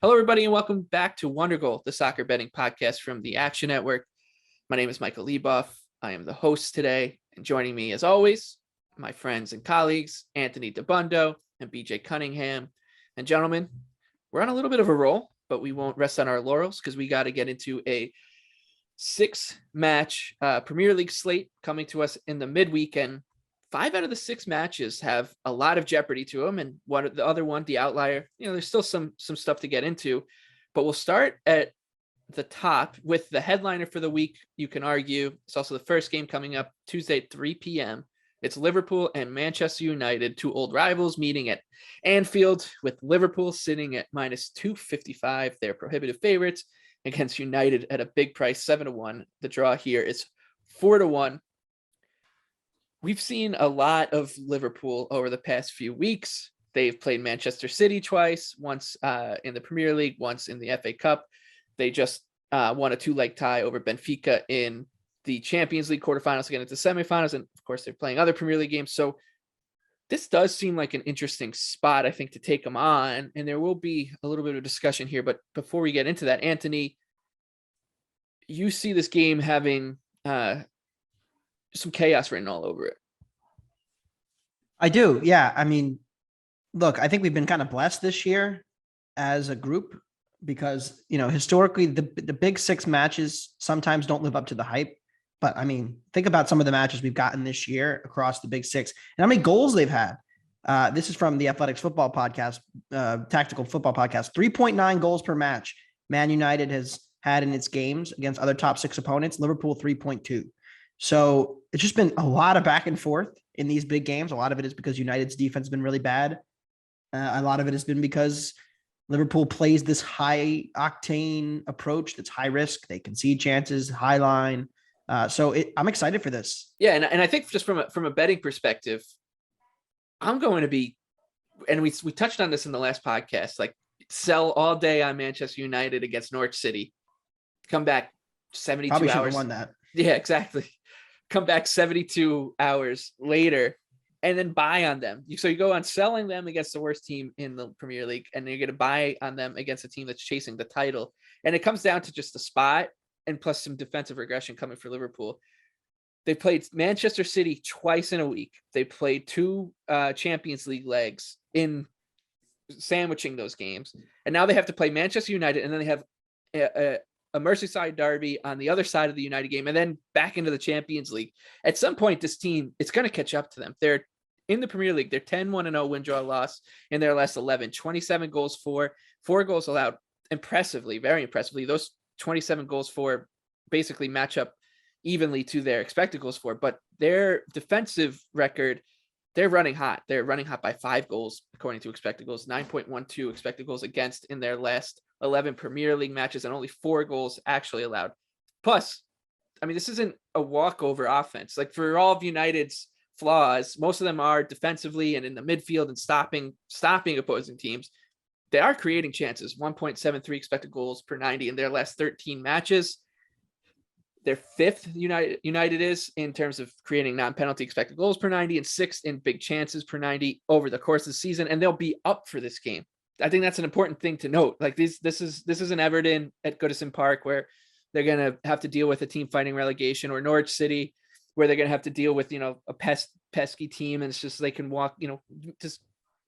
Hello, everybody, and welcome back to Wondergoal, the soccer betting podcast from the Action Network. My name is Michael Leboff. I am the host today, and joining me, as always, my friends and colleagues, Anthony Dabbundo and BJ Cunningham. And gentlemen, we're on a little bit of a roll, but we won't rest on our laurels because we got to get into a six-match Premier League slate coming to us in the midweek, and 5 out of the 6 matches have a lot of jeopardy to them. And the other one, the outlier, there's still some stuff to get into, but we'll start at the top with the headliner for the week. You can argue it's also the first game coming up Tuesday at 3 p.m. It's Liverpool and Manchester United, two old rivals meeting at Anfield, with Liverpool sitting at minus 255. They're prohibitive favorites against United at a big price, 7-1. The draw here is 4-1. We've seen a lot of Liverpool over the past few weeks. They've played Manchester City twice, once in the Premier League, once in the FA Cup. They just won a 2-leg tie over Benfica in the Champions League quarterfinals to get into semifinals. And of course, they're playing other Premier League games. So this does seem like an interesting spot, I think, to take them on. And there will be a little bit of discussion here. But before we get into that, Anthony, you see this game having some chaos written all over it. I do. Yeah. I mean, look, I think we've been kind of blessed this year as a group because, historically the big 6 matches sometimes don't live up to the hype. But I mean, think about some of the matches we've gotten this year across the big 6 and how many goals they've had. This is from the Athletics Football Podcast, Tactical Football Podcast, 3.9 goals per match. Man United has had in its games against other top 6 opponents, Liverpool 3.2. So it's just been a lot of back and forth in these big games. A lot of it is because United's defense has been really bad. A lot of it has been because Liverpool plays this high octane approach that's high risk. They concede chances, high line. I'm excited for this. Yeah, and I think just from a betting perspective, I'm going to be, and we touched on this in the last podcast, like sell all day on Manchester United against Norwich City. Come back 72 Probably hours. Should have won that. Yeah, exactly. Come back 72 hours later and then buy on them. So you go on selling them against the worst team in the Premier League, and you're going to buy on them against a team that's chasing the title. And it comes down to just the spot and plus some defensive regression coming for Liverpool. They played Manchester City twice in a week. They played 2 Champions League legs in sandwiching those games. And now they have to play Manchester United, and then they have a Merseyside derby on the other side of the United game, and then back into the Champions League. At some point, this team, it's going to catch up to them. They're in the Premier League. They're 10-1-0 win, draw, loss in their last 11, 27 goals for, 4 goals allowed. Impressively, very impressively. Those 27 goals for basically match up evenly to their expected goals for, but their defensive record, they're running hot. They're running hot by 5 goals, according to expected goals, 9.12 expected goals against in their last 11 Premier League matches, and only 4 goals actually allowed. Plus, I mean, this isn't a walkover offense. Like, for all of United's flaws, most of them are defensively and in the midfield and stopping opposing teams. They are creating chances, 1.73 expected goals per 90 in their last 13 matches. They're 5th, United is, in terms of creating non-penalty expected goals per 90, and 6th in big chances per 90 over the course of the season, and they'll be up for this game. I think that's an important thing to note. Like, this is an Everton at Goodison Park where they're going to have to deal with a team fighting relegation, or Norwich City where they're going to have to deal with, a pesky team. And it's just, they can walk, just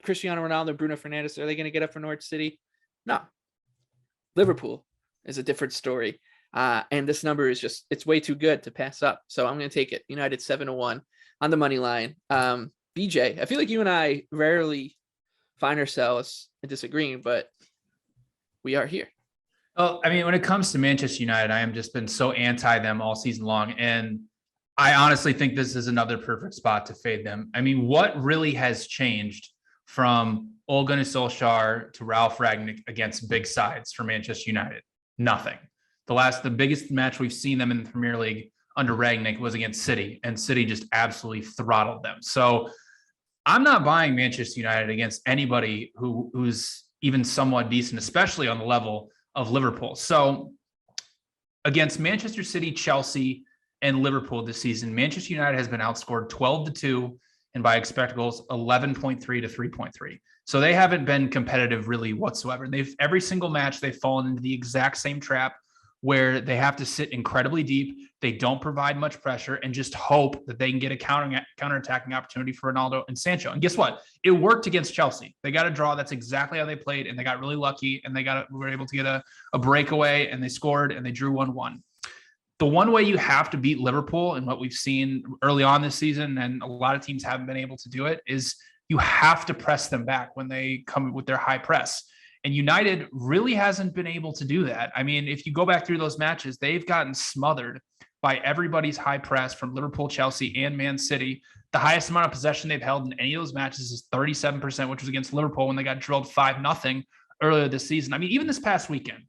Cristiano Ronaldo, Bruno Fernandes. Are they going to get up for Norwich City? No. Liverpool is a different story. And this number is just, it's way too good to pass up. So I'm going to take it. United 7-1 on the money line. BJ, I feel like you and I rarely find ourselves disagreeing, but we are here. Well, I mean, when it comes to Manchester United, I am just been so anti them all season long. And I honestly think this is another perfect spot to fade them. I mean, what really has changed from Ole Gunnar Solskjaer to Ralph Rangnick against big sides for Manchester United? Nothing. The biggest match we've seen them in the Premier League under Rangnick was against City, and City just absolutely throttled them. So I'm not buying Manchester United against anybody who's even somewhat decent, especially on the level of Liverpool. So against Manchester City, Chelsea, and Liverpool this season, Manchester United has been outscored 12-2 and by expected goals 11.3 to 3.3. So they haven't been competitive really whatsoever. Every single match, they've fallen into the exact same trap where they have to sit incredibly deep. They don't provide much pressure and just hope that they can get a counterattacking opportunity for Ronaldo and Sancho. And guess what? It worked against Chelsea. They got a draw. That's exactly how they played. And they got really lucky and were able to get a breakaway, and they scored and they drew 1-1. The one way you have to beat Liverpool, and what we've seen early on this season, and a lot of teams haven't been able to do it, is you have to press them back when they come with their high press. And United really hasn't been able to do that. I mean, if you go back through those matches, they've gotten smothered by everybody's high press from Liverpool, Chelsea, and Man City. The highest amount of possession they've held in any of those matches is 37%, which was against Liverpool when they got drilled 5-0 earlier this season. I mean, even this past weekend,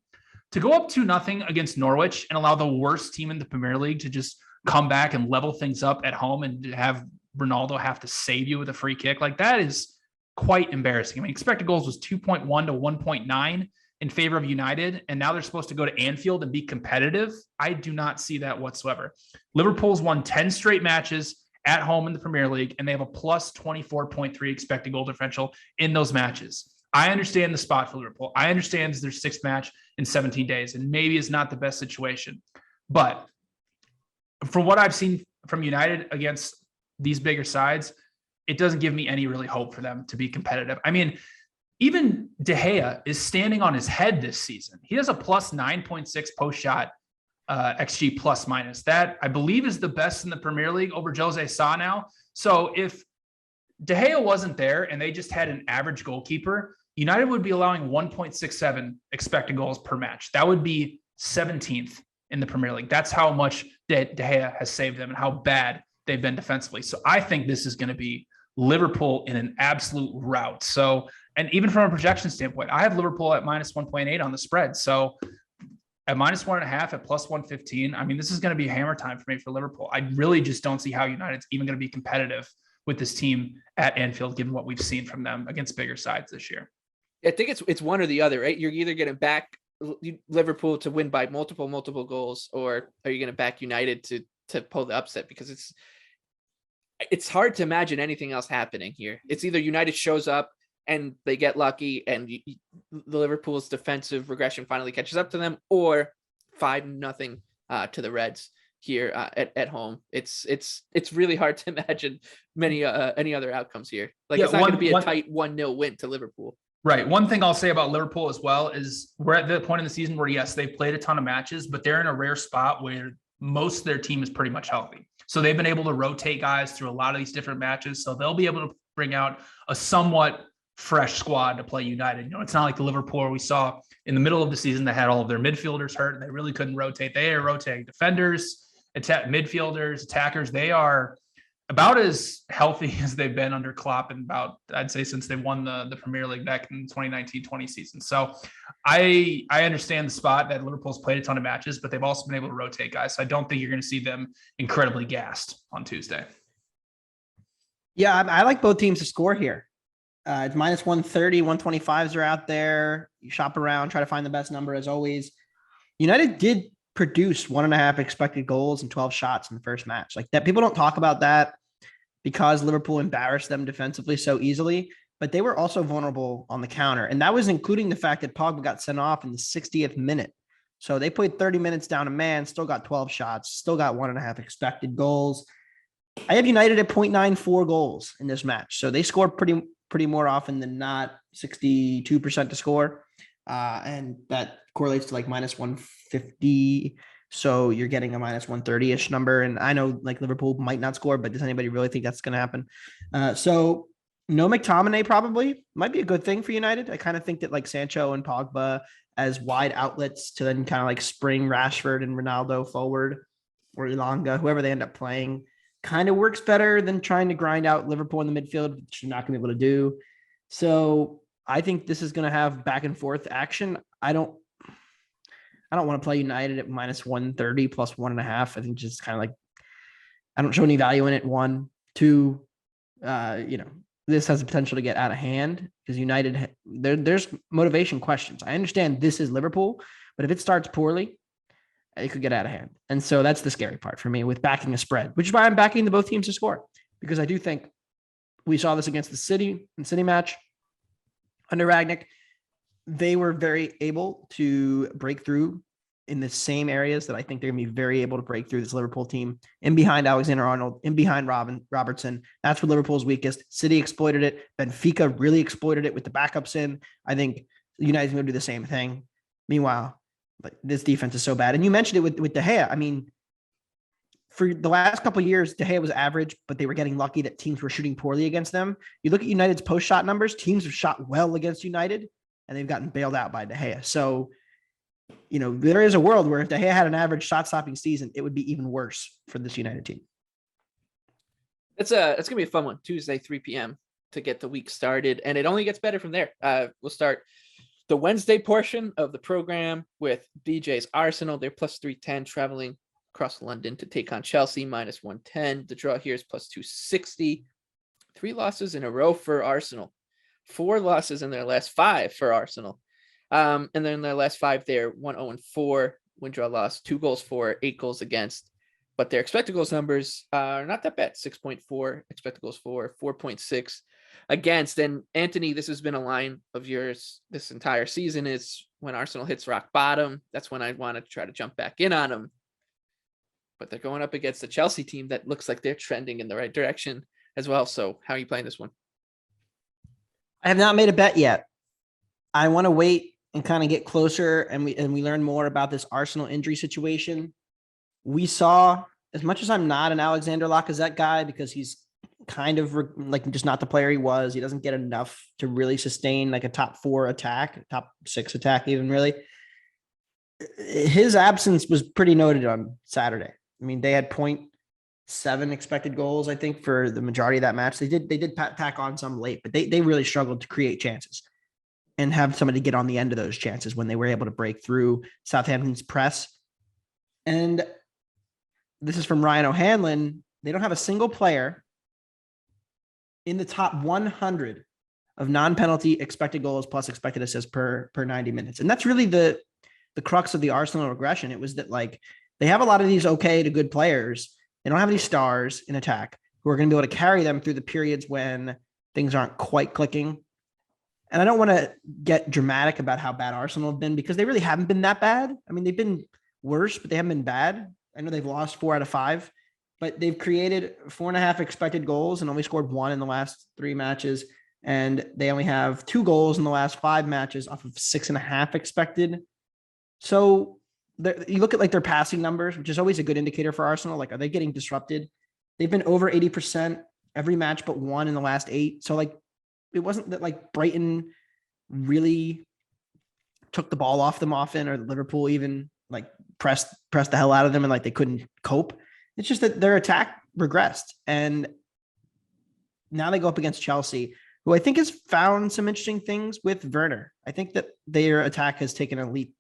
to go up 2-0 against Norwich and allow the worst team in the Premier League to just come back and level things up at home and have Ronaldo have to save you with a free kick, like that is quite embarrassing. I mean, expected goals was 2.1 to 1.9 in favor of United, and now they're supposed to go to Anfield and be competitive. I do not see that whatsoever. Liverpool's won 10 straight matches at home in the Premier League, and they have a plus 24.3 expected goal differential in those matches. I understand the spot for Liverpool. I understand it's their sixth match in 17 days, and maybe it's not the best situation. But from what I've seen from United against these bigger sides, it doesn't give me any really hope for them to be competitive. I mean, even De Gea is standing on his head this season. He has a plus 9.6 post-shot XG plus minus. That, I believe, is the best in the Premier League over Jose Sa now. So if De Gea wasn't there and they just had an average goalkeeper, United would be allowing 1.67 expected goals per match. That would be 17th in the Premier League. That's how much De Gea has saved them and how bad they've been defensively. So I think this is going to be Liverpool in an absolute rout. So, and even from a projection standpoint, I have Liverpool at minus 1.8 on the spread. So at minus 1.5 at plus 115, I mean, this is going to be hammer time for me for Liverpool. I really just don't see how United's even going to be competitive with this team at Anfield, given what we've seen from them against bigger sides this year. I think it's one or the other, right? You're either going to back Liverpool to win by multiple goals, or are you going to back United to pull the upset? Because it's hard to imagine anything else happening here. It's either United shows up and they get lucky and the Liverpool's defensive regression finally catches up to them, or 5-0 to the Reds here at home. It's really hard to imagine any other outcomes here. Like, it's not going to be a tight 1-0 win to Liverpool. Right. One thing I'll say about Liverpool as well is we're at the point in the season where, yes, they've played a ton of matches, but they're in a rare spot where most of their team is pretty much healthy. So they've been able to rotate guys through a lot of these different matches. So they'll be able to bring out a somewhat fresh squad to play United. You know, it's not like the Liverpool we saw in the middle of the season that had all of their midfielders hurt and they really couldn't rotate. They are rotating defenders, midfielders, attackers. They are about as healthy as they've been under Klopp and about, I'd say, since they won the Premier League back in 2019-20 season. So I understand the spot that Liverpool's played a ton of matches, but they've also been able to rotate guys. So I don't think you're going to see them incredibly gassed on Tuesday. Yeah, I like both teams to score here. It's minus 130, 125s are out there. You shop around, try to find the best number as always. United did produce 1.5 expected goals and 12 shots in the first match. Like that, people don't talk about that because Liverpool embarrassed them defensively so easily, but they were also vulnerable on the counter. And that was including the fact that Pogba got sent off in the 60th minute. So they played 30 minutes down a man, still got 12 shots, still got 1.5 expected goals. I have United at 0.94 goals in this match. So they score pretty more often than not, 62% to score. And that correlates to like minus 150. So you're getting a minus 130-ish number. And I know like Liverpool might not score, but does anybody really think that's going to happen? So no McTominay probably might be a good thing for United. I kind of think that like Sancho and Pogba as wide outlets to then kind of like spring Rashford and Ronaldo forward, or Ilanga, whoever they end up playing, kind of works better than trying to grind out Liverpool in the midfield, which you're not going to be able to do. So I think this is going to have back and forth action. I don't want to play United at minus 130 plus 1.5. I think just kind of like, I don't show any value in it. 1, 2, this has the potential to get out of hand because United, there's motivation questions. I understand this is Liverpool, but if it starts poorly, it could get out of hand. And so that's the scary part for me with backing a spread, which is why I'm backing the both teams to score, because I do think we saw this against the City match. under Ragnick, they were very able to break through in the same areas that I think they're going to be very able to break through this Liverpool team, in behind Alexander-Arnold, in behind Robertson. That's where Liverpool's weakest. City exploited it. Benfica really exploited it with the backups in. I think United's going to do the same thing. Meanwhile, like, this defense is so bad. And you mentioned it with De Gea. I mean, for the last couple of years, De Gea was average, but they were getting lucky that teams were shooting poorly against them. You look at United's post-shot numbers, teams have shot well against United, and they've gotten bailed out by De Gea. So, there is a world where if De Gea had an average shot-stopping season, it would be even worse for this United team. It's going to be a fun one, Tuesday, 3 p.m. to get the week started, and it only gets better from there. We'll start the Wednesday portion of the program with BJ's Arsenal. They're plus 310, traveling across London to take on Chelsea, minus 110. The draw here is plus 260. 3 losses in a row for Arsenal. 4 losses in their last 5 for Arsenal. And then in their last 5, they're 1-0-4, win, draw, loss, 2 goals for, 8 goals against. But their expected goals numbers are not that bad. 6.4 expected goals for, 4.6 against. And Anthony, this has been a line of yours this entire season, is when Arsenal hits rock bottom, that's when I want to try to jump back in on them. But they're going up against the Chelsea team that looks like they're trending in the right direction as well. So how are you playing this one? I have not made a bet yet. I want to wait and kind of get closer and we learn more about this Arsenal injury situation. We saw, as much as I'm not an Alexander Lacazette guy, because he's kind of like just not the player he was, he doesn't get enough to really sustain like a top 4 attack, top 6 attack even really. His absence was pretty noted on Saturday. I mean, they had 0.7 expected goals, I think, for the majority of that match. They did tack on some late, but they really struggled to create chances and have somebody get on the end of those chances when they were able to break through Southampton's press. And this is from Ryan O'Hanlon. They don't have a single player in the top 100 of non-penalty expected goals plus expected assists per 90 minutes. And that's really the crux of the Arsenal regression. It was that, like, they have a lot of these okay to good players. They don't have any stars in attack who are going to be able to carry them through the periods when things aren't quite clicking. And I don't want to get dramatic about how bad Arsenal have been, because they really haven't been that bad. I mean, they've been worse, but they haven't been bad. I know they've lost 4 out of 5, but they've created 4.5 expected goals and only scored 1 in the last 3 matches. And they only have 2 goals in the last 5 matches off of 6.5 expected. So you look at like their passing numbers, which is always a good indicator for Arsenal. Like, are they getting disrupted? They've been over 80% every match, but 1 in the last 8. So like, it wasn't that like Brighton really took the ball off them often, or Liverpool even like pressed the hell out of them and like they couldn't cope. It's just that their attack regressed. And now they go up against Chelsea, who I think has found some interesting things with Werner. I think that their attack has taken a leap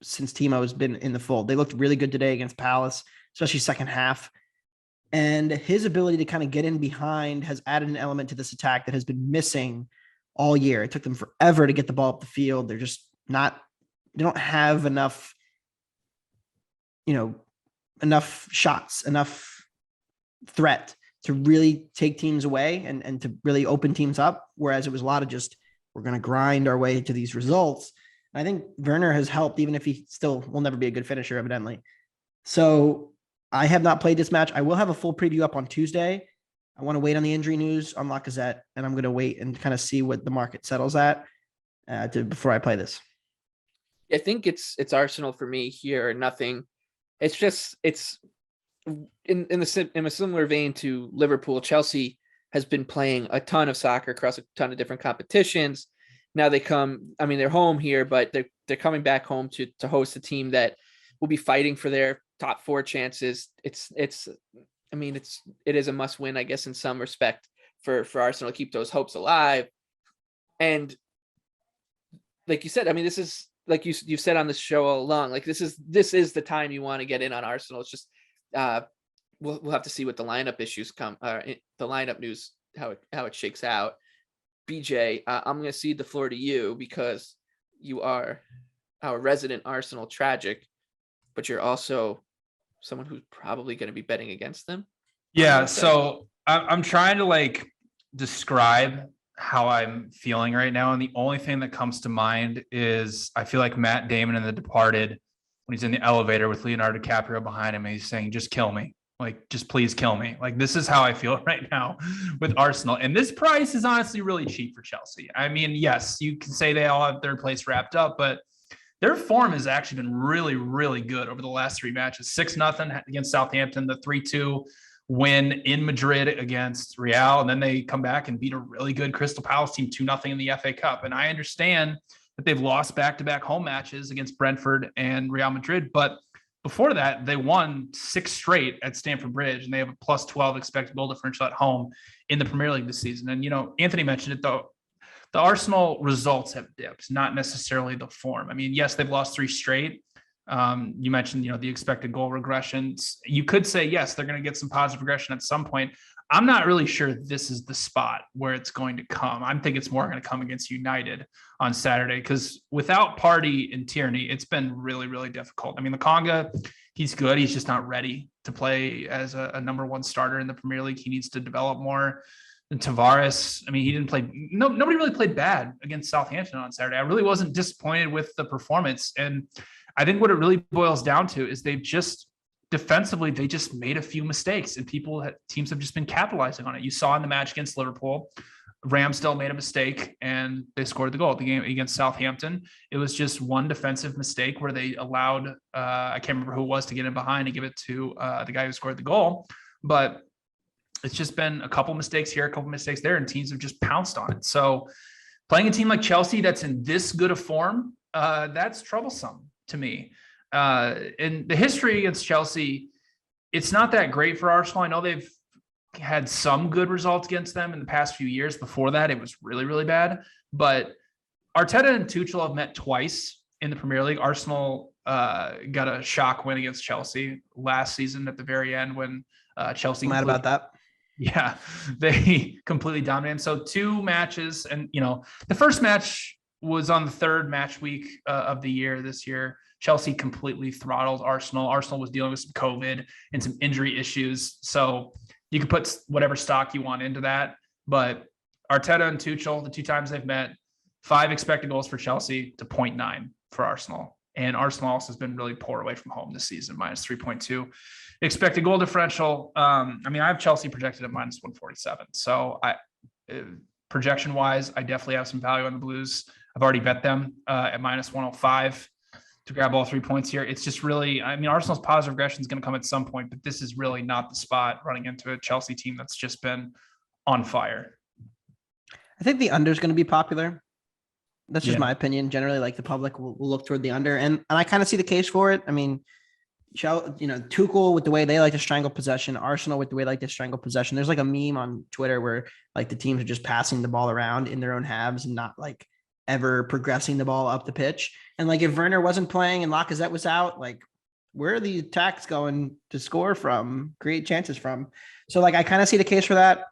since Timo has been in the fold. They looked really good today against Palace, especially second half. And his ability to kind of get in behind has added an element to this attack that has been missing all year. It took them forever to get the ball up the field. They're just not, they don't have enough, enough shots, enough threat to really take teams away and to really open teams up. Whereas it was a lot of just, we're going to grind our way to these results. And I think Werner has helped, even if he still will never be a good finisher, evidently. So I have not played this match. I will have a full preview up on Tuesday. I want to wait on the injury news on Lacazette, and I'm going to wait and kind of see what the market settles at before I play this. I think it's Arsenal for me here, or nothing. It's just, it's in a similar vein to Liverpool. Chelsea has been playing a ton of soccer across a ton of different competitions. Now they come, I mean, they're home here, but they're coming back home to host a team that will be fighting for their top 4 chances. It is a must win, I guess, in some respect for Arsenal to keep those hopes alive. And like you said, I mean, this is, like you've said on this show all along, like this is the time you want to get in on Arsenal. It's just we'll have to see what the lineup issues come, the lineup news, how it shakes out. BJ, I'm going to cede the floor to you because you are our resident Arsenal tragic, but you're also someone who's probably going to be betting against them. Yeah. So I'm trying to like describe how I'm feeling right now. And the only thing that comes to mind is I feel like Matt Damon in The Departed, when he's in the elevator with Leonardo DiCaprio behind him, and he's saying, just kill me. Like, just please kill me. Like, this is how I feel right now with Arsenal. And this price is honestly really cheap for Chelsea. I mean, yes, you can say they all have third place wrapped up, but their form has actually been really, really good over the last 3 matches. 6-0 against Southampton, the 3-2 win in Madrid against Real, and then they come back and beat a really good Crystal Palace team 2-0 in the FA Cup. And I understand that they've lost back-to-back home matches against Brentford and Real Madrid, but before that, they won 6 straight at Stamford Bridge, and they have a plus 12 expected goal differential at home in the Premier League this season. And, Anthony mentioned it, though. The Arsenal results have dipped, not necessarily the form. I mean, yes, they've lost 3 straight. You mentioned, the expected goal regressions. You could say, yes, they're going to get some positive regression at some point. I'm not really sure this is the spot where it's going to come. I think it's more going to come against United on Saturday, because without Partey and Tierney, it's been really, really difficult. I mean, Lokonga, he's good. He's just not ready to play as a number 1 starter in the Premier League. He needs to develop more. And Tavares, I mean, he didn't play. Nobody really played bad against Southampton on Saturday. I really wasn't disappointed with the performance. And I think what it really boils down to is defensively, they just made a few mistakes, and teams have just been capitalizing on it. You saw in the match against Liverpool, Ramsdale made a mistake and they scored the goal. At the game against Southampton, it was just one defensive mistake where they allowed, I can't remember who it was, to get in behind and give it to the guy who scored the goal. But it's just been a couple mistakes here, a couple mistakes there, and teams have just pounced on it. So playing a team like Chelsea that's in this good a form, that's troublesome to me. In the history against Chelsea, it's not that great for Arsenal. I know they've had some good results against them in the past few years. Before that, it was really, really bad. But Arteta and Tuchel have met twice in the Premier League. Arsenal got a shock win against Chelsea last season at the very end when Chelsea. Mad about that. Yeah, they completely dominated. So 2 matches, and the first match was on the 3rd match week of the year this year. Chelsea completely throttled Arsenal. Arsenal was dealing with some COVID and some injury issues. So you can put whatever stock you want into that. But Arteta and Tuchel, the 2 times they've met, 5 expected goals for Chelsea to 0.9 for Arsenal. And Arsenal also has been really poor away from home this season, minus 3.2. Expected goal differential. I have Chelsea projected at minus 147. So projection-wise, I definitely have some value on the Blues. I've already bet them at minus 105 to grab all 3 points here. It's just really, Arsenal's positive regression is going to come at some point, but this is really not the spot running into a Chelsea team that's just been on fire. I think the under is going to be popular. That's just my opinion. Generally, like, the public will look toward the under, and I kind of see the case for it. I mean, Tuchel with the way they like to strangle possession, Arsenal with the way they like to strangle possession. There's like a meme on Twitter where like the teams are just passing the ball around in their own halves and not like ever progressing the ball up the pitch. And like, if Werner wasn't playing and Lacazette was out, like, where are the attacks going to score from, create chances from? So like, I kind of see the case for that.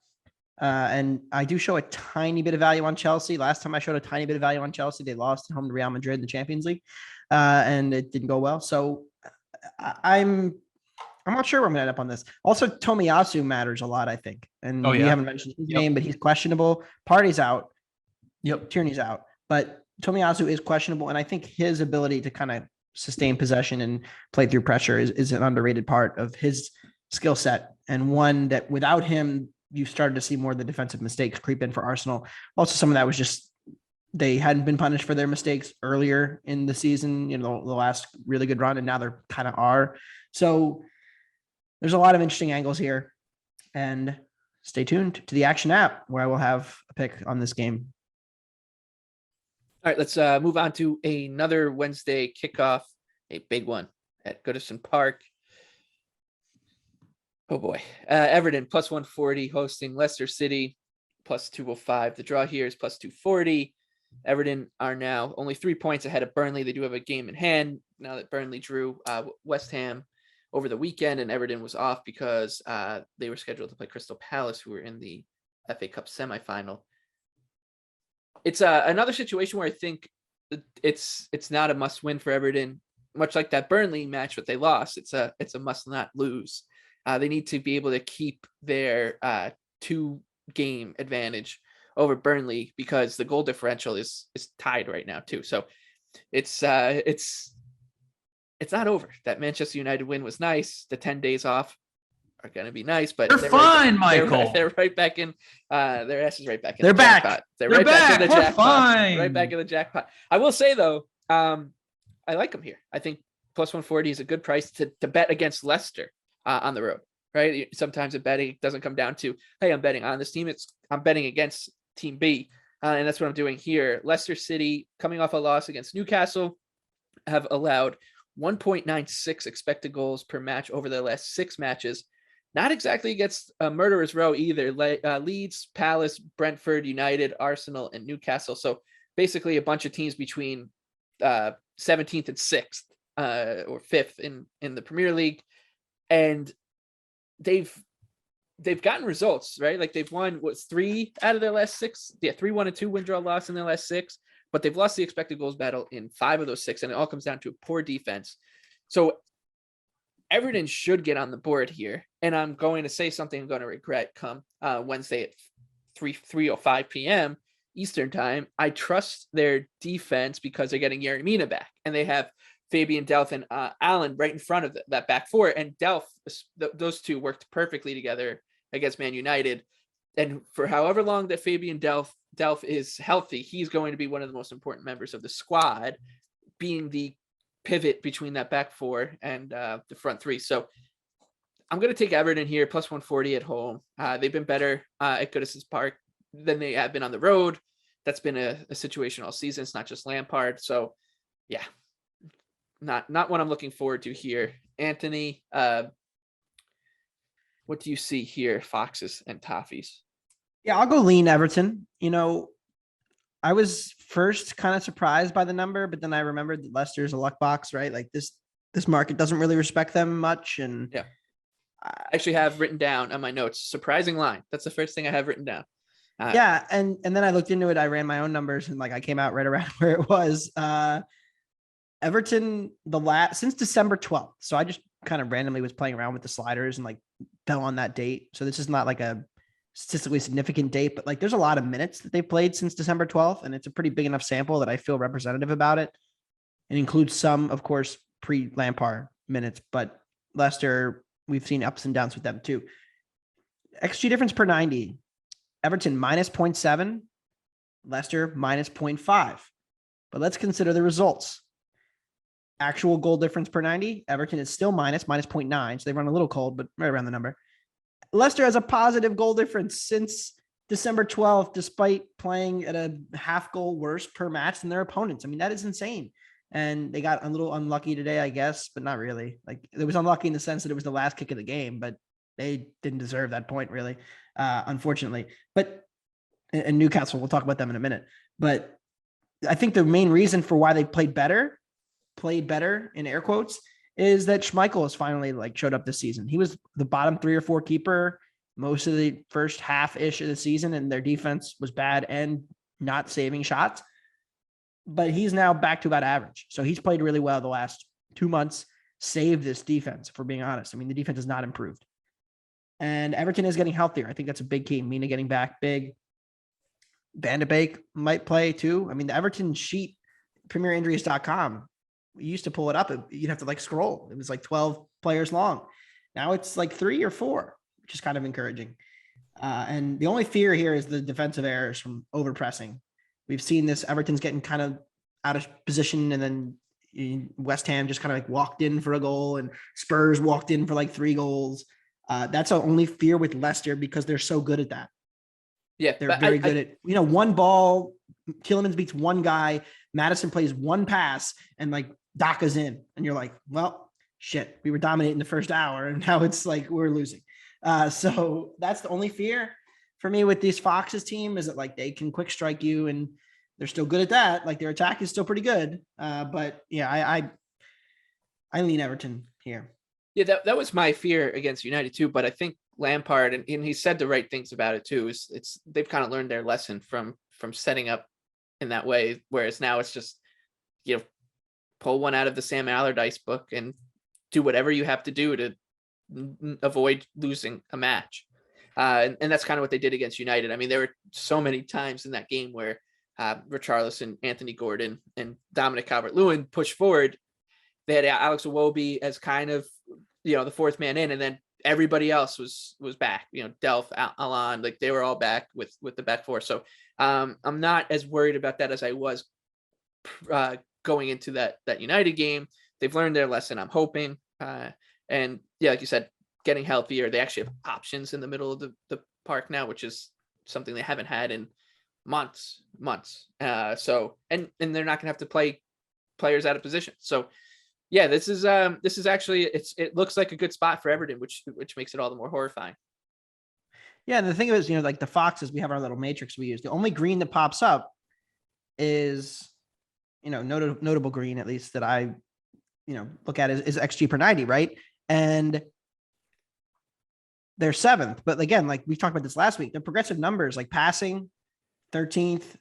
And I do show a tiny bit of value on Chelsea. Last time I showed a tiny bit of value on Chelsea, they lost at home to Real Madrid in the Champions League, and it didn't go well. So I'm not sure where I'm going to end up on this. Also, Tomiyasu matters a lot, I think. And we haven't mentioned his name, but he's questionable. Partey's out. Yep. Tierney's out. But Tomiyasu is questionable. And I think his ability to kind of sustain possession and play through pressure is an underrated part of his skill set. And one that without him, you started to see more of the defensive mistakes creep in for Arsenal. Also, some of that was just they hadn't been punished for their mistakes earlier in the season, the last really good run, and now they're kind of are. So there's a lot of interesting angles here, and stay tuned to the Action app where I will have a pick on this game. All right, let's move on to another Wednesday kickoff, a big one at Goodison Park. Oh boy. Everton plus 140 hosting Leicester City plus 205. The draw here is plus 240. Everton are now only 3 points ahead of Burnley. They do have a game in hand now that Burnley drew West Ham over the weekend, and Everton was off because they were scheduled to play Crystal Palace, who were in the FA Cup semifinal. It's another situation where I think it's not a must win for Everton, much like that Burnley match that they lost. It's a must not lose. They need to be able to keep their 2-game advantage over Burnley because the goal differential is tied right now too. So it's not over. That Manchester United win was nice. The 10 days off are going to be nice, but they're fine, Michael. They're right back in. Their ass is right back in. They're the back. Jackpot. They're right back in the We're jackpot. fine. Right back in the jackpot. I will say though, I like them here. I think plus 140 is a good price to bet against Leicester on the road. Right? Sometimes the betting doesn't come down to, hey, I'm betting on this team. I'm betting against Team B, and that's what I'm doing here. Leicester City, coming off a loss against Newcastle, have allowed 1.96 expected goals per match over their last 6 matches. Not exactly against a murderer's row either. Leeds, Palace, Brentford, United, Arsenal, and Newcastle. So basically a bunch of teams between 17th and 6th or 5th in the Premier League. And they've gotten results, right? Like they've won 3 out of their last 6. Yeah, 3-1 and 2 win, draw, loss in their last 6. But they've lost the expected goals battle in 5 of those 6, and it all comes down to a poor defense. So Everton should get on the board here, and I'm going to say something I'm going to regret come Wednesday at 3:05 p.m. Eastern time. I trust their defense because they're getting Yerry Mina back, and they have Fabian Delph and Allen right in front of that back four. And Delph, those two worked perfectly together against Man United. And for however long that Fabian Delph is healthy, he's going to be one of the most important members of the squad, being the pivot between that back four and the front three. So I'm going to take Everton here, plus 140 at home. They've been better at Goodison's Park than they have been on the road. That's been a situation all season. It's not just Lampard. So yeah, not what I'm looking forward to here. Anthony, what do you see here? Foxes and Toffees. Yeah, I'll go lean Everton. You know, I was first kind of surprised by the number, but then I remembered that Leicester's a luck box, right? Like this market doesn't really respect them much. And yeah, I actually have written down on my notes, surprising line. That's the first thing I have written down. Yeah. And then I looked into it. I ran my own numbers and like I came out right around where it was. Everton, since December 12th. So I just kind of randomly was playing around with the sliders and like fell on that date. So this is not like a statistically significant date, but like there's a lot of minutes that they played since December 12th. And it's a pretty big enough sample that I feel representative about it. It includes some, of course, pre-Lampard minutes, but Leicester, we've seen ups and downs with them too. XG difference per 90, Everton minus 0.7, Leicester minus 0.5. But let's consider the results. Actual goal difference per 90, Everton is still minus 0.9. So they run a little cold, but right around the number. Leicester has a positive goal difference since December 12th, despite playing at a half goal worse per match than their opponents. I mean, that is insane. And they got a little unlucky today, I guess, but not really. Like it was unlucky in the sense that it was the last kick of the game, but they didn't deserve that point really, unfortunately. But and Newcastle, we'll talk about them in a minute. But I think the main reason for why they played better in air quotes, is that Schmeichel has finally like showed up this season. He was the bottom 3 or 4 keeper most of the first half-ish of the season, and their defense was bad and not saving shots. But he's now back to about average. So he's played really well the last 2 months, saved this defense, if we're being honest. I mean, the defense has not improved. And Everton is getting healthier. I think that's a big key. Mina getting back big. Van de Beek might play too. I mean, the Everton sheet, premierinjuries.com, we used to pull it up. You'd have to like scroll. It was like 12 players long. Now it's like 3 or 4, which is kind of encouraging. And the only fear here is the defensive errors from overpressing. We've seen this. Everton's getting kind of out of position, and then West Ham just kind of like walked in for a goal, and Spurs walked in for like 3 goals. That's the only fear with Leicester because they're so good at that. Yeah, they're very good at, one ball. Tielemans beats one guy. Madison plays one pass, and like Daka's in, and you're like, well, shit, we were dominating the first hour, and now it's like we're losing. So that's the only fear for me with this Foxes team, is that like they can quick strike you, and they're still good at that. Like their attack is still pretty good. But yeah, I lean Everton here. Yeah, that was my fear against United too. But I think Lampard, and he said the right things about it too, is they've kind of learned their lesson from setting up in that way. Whereas now it's just, pull one out of the Sam Allardyce book and do whatever you have to do to avoid losing a match. And that's kind of what they did against United. I mean, there were so many times in that game where Richarlison, Anthony Gordon, and Dominic Calvert-Lewin pushed forward. They had Alex Iwobi as kind of, the fourth man in, and then everybody else was back. Delph, Alon, like they were all back with the back four. So I'm not as worried about that as I was going into that United game. They've learned their lesson, I'm hoping. And yeah, like you said, getting healthier. They actually have options in the middle of the park now, which is something they haven't had in months. So and they're not gonna have to play players out of position. So yeah, this is actually it looks like a good spot for Everton, which makes it all the more horrifying. Yeah, and the thing is, like the Foxes, we have our little matrix we use. The only green that pops up is, notable green, at least that I, look at is XG per 90, right? And they're seventh, but again, like we talked about this last week, their progressive numbers, like passing 13th,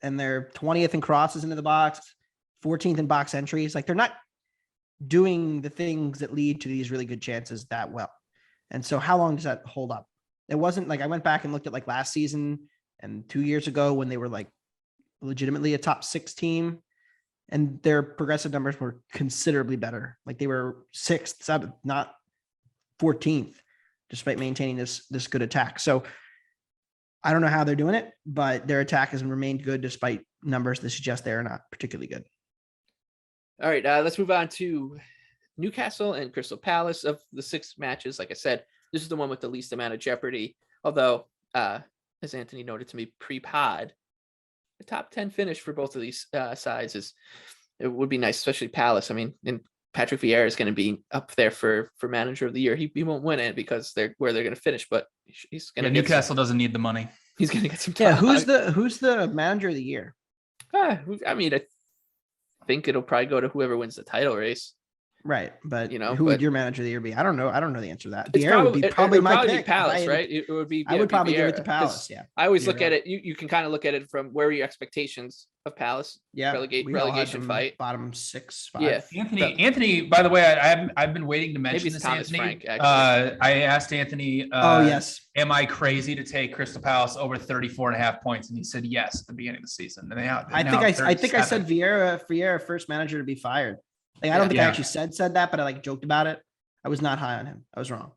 and they're 20th in crosses into the box, 14th in box entries. Like they're not doing the things that lead to these really good chances that well. And so how long does that hold up? It wasn't like I went back and looked at like last season and 2 years ago when they were like legitimately a top 6 team, and their progressive numbers were considerably better. Like they were 6th, 7th, not 14th, despite maintaining this good attack. So I don't know how they're doing it, but their attack has remained good despite numbers that suggest they are not particularly good. All right, let's move on to Newcastle and Crystal Palace. Of the 6 matches, like I said, this is the one with the least amount of jeopardy. Although, as Anthony noted to me pre-pod, the top 10 finish for both of these sides it would be nice, especially Palace. I mean, and Patrick Vieira is going to be up there for manager of the year. He won't win it because they're where they're going to finish, but he's going to. Newcastle doesn't need the money. He's going to get some. Yeah, who's the manager of the year? I mean, I think it'll probably go to whoever wins the title race. Right, but who would your manager of the year be? I don't know the answer to that. Vieira would be probably my pick. Palace, right? It would be. I would probably give it to Palace. Yeah, I always look at it. You can kind of look at it from where are your expectations of Palace? Yeah, relegation fight, bottom 6, 5. Yeah, Anthony. By the way, I've been waiting to mention this. Thomas Anthony. Frank, I asked Anthony. Oh yes. Am I crazy to take Crystal Palace over 34.5 points? And he said yes at the beginning of the season. And I think I said Vieira first manager to be fired. Like, I don't think I actually said that, but I like joked about it. I was not high on him. I was wrong.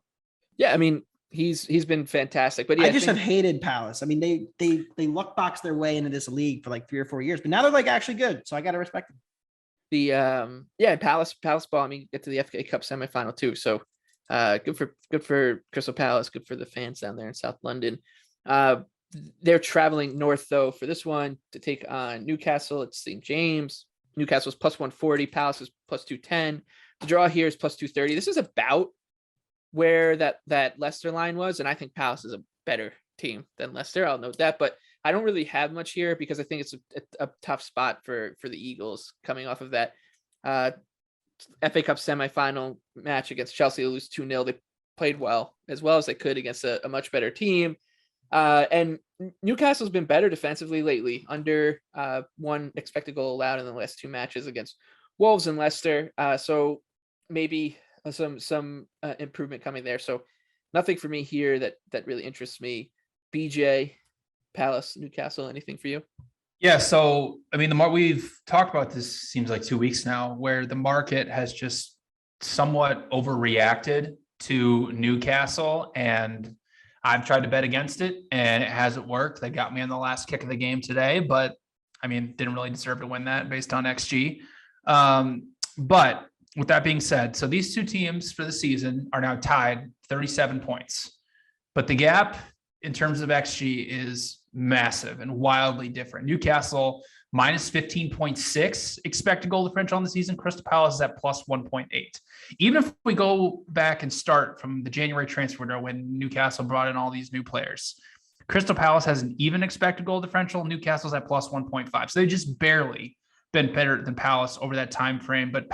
Yeah, I mean, he's been fantastic, but yeah, I have hated Palace. I mean, they luck boxed their way into this league for like 3 or 4 years, but now they're like actually good. So I got to respect them. The Palace ball. I mean, get to the FA Cup semifinal too. So good for Crystal Palace. Good for the fans down there in South London. They're traveling north though for this one to take on Newcastle. It's St. James. Newcastle's plus 140, Palace is plus 210. The draw here is plus 230. This is about where that Leicester line was, and I think Palace is a better team than Leicester. I'll note that, but I don't really have much here because I think it's a tough spot for the Eagles coming off of that FA Cup semifinal match against Chelsea. They lose 2-0. They played well as they could against a much better team. And Newcastle's been better defensively lately, under 1 expected goal allowed in the last 2 matches against Wolves and Leicester. So maybe some improvement coming there. So nothing for me here that really interests me. BJ, Palace, Newcastle, anything for you? Yeah. So, I mean, we've talked about this seems like 2 weeks now, where the market has just somewhat overreacted to Newcastle, and I've tried to bet against it and it hasn't worked. They got me on the last kick of the game today, but I mean, didn't really deserve to win that based on XG. But with that being said, so these 2 teams for the season are now tied 37 points, but the gap in terms of XG is massive and wildly different. Newcastle minus 15.6 expected goal differential on the season. Crystal Palace is at plus 1.8. Even if we go back and start from the January transfer window when Newcastle brought in all these new players, Crystal Palace has an even expected goal differential. Newcastle's at plus 1.5. So they've just barely been better than Palace over that time frame. But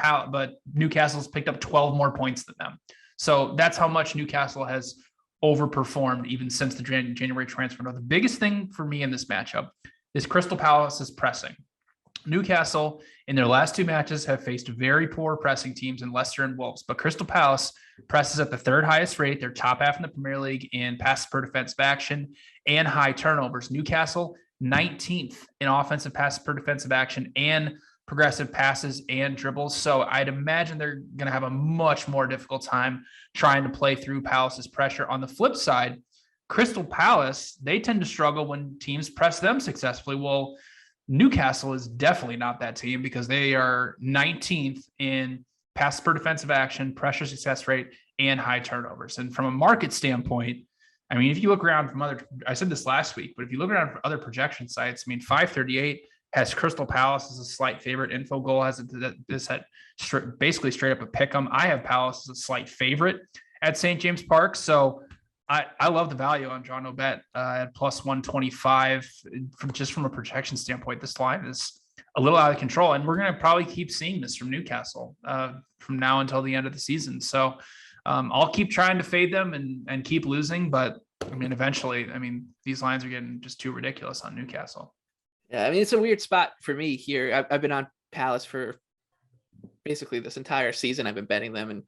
Newcastle's picked up 12 more points than them. So that's how much Newcastle has overperformed even since the January transfer window. The biggest thing for me in this matchup is Crystal Palace's pressing. Newcastle in their last 2 matches have faced very poor pressing teams in Leicester and Wolves, but Crystal Palace presses at the 3rd highest rate. They're top half in the Premier League in passes per defensive action and high turnovers. Newcastle 19th in offensive passes per defensive action and progressive passes and dribbles. So I'd imagine they're going to have a much more difficult time trying to play through Palace's pressure. On the flip side, Crystal Palace, they tend to struggle when teams press them successfully. Well, Newcastle is definitely not that team because they are 19th in passes per defensive action, pressure success rate, and high turnovers. And from a market standpoint, I mean, if you look around from I said this last week, but if you look around for other projection sites, I mean, 538 has Crystal Palace as a slight favorite. Info has this at basically straight up a pick 'em. I have Palace as a slight favorite at St. James Park. So I love the value on John Obet at plus 125. From a projection standpoint, this line is a little out of control, and we're going to probably keep seeing this from Newcastle from now until the end of the season. So I'll keep trying to fade them and keep losing, but I mean, eventually, I mean, these lines are getting just too ridiculous on Newcastle. Yeah, I mean, it's a weird spot for me here. I've been on Palace for basically this entire season. I've been betting them, and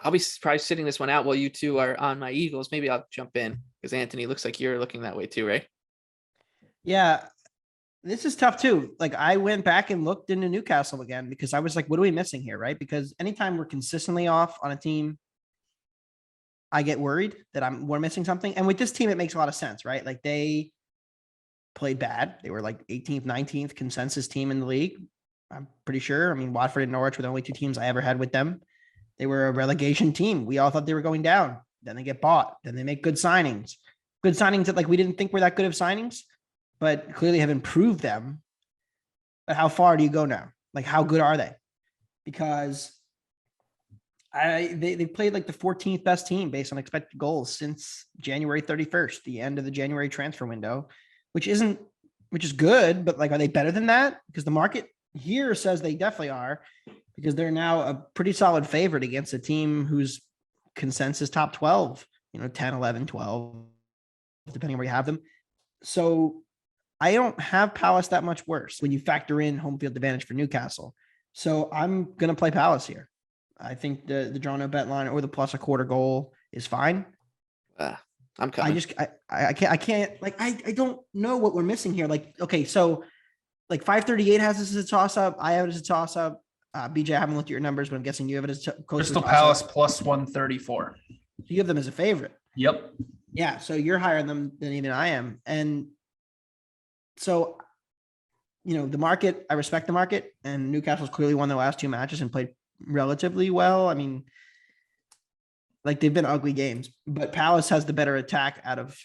I'll be probably sitting this one out while you two are on my Eagles. Maybe I'll jump in because Anthony, looks like you're looking that way too, right? Yeah, this is tough too. Like I went back and looked into Newcastle again because I was like, what are we missing here, right? Because anytime we're consistently off on a team, I get worried that we're missing something. And with this team, it makes a lot of sense, right? Like they played bad. They were like 18th, 19th consensus team in the league. I'm pretty sure. I mean, Watford and Norwich were the only 2 teams I ever had with them. They were a relegation team. We all thought they were going down. Then they get bought. Then they make good signings. Good signings that like we didn't think were that good of signings, but clearly have improved them. But how far do you go now? Like how good are they? Because they played like the 14th best team based on expected goals since January 31st, the end of the January transfer window, which is good, but like, are they better than that? Because the market here says they definitely are, because they're now a pretty solid favorite against a team whose consensus top 12, 10, 11, 12, depending on where you have them. So I don't have Palace that much worse when you factor in home field advantage for Newcastle. So I'm going to play Palace here. I think the draw no bet line or the plus a quarter goal is fine. I'm coming. I can't like, I don't know what we're missing here. Like, okay, so like 538 has this as a toss up. I have it as a toss up. BJ, I haven't looked at your numbers, but I'm guessing you have it as Crystal Palace plus 134. So you have them as a favorite. Yep. Yeah. So you're higher than even I am. And so, the market, I respect the market, and Newcastle's clearly won their last 2 matches and played relatively well. I mean, like they've been ugly games, but Palace has the better attack out of,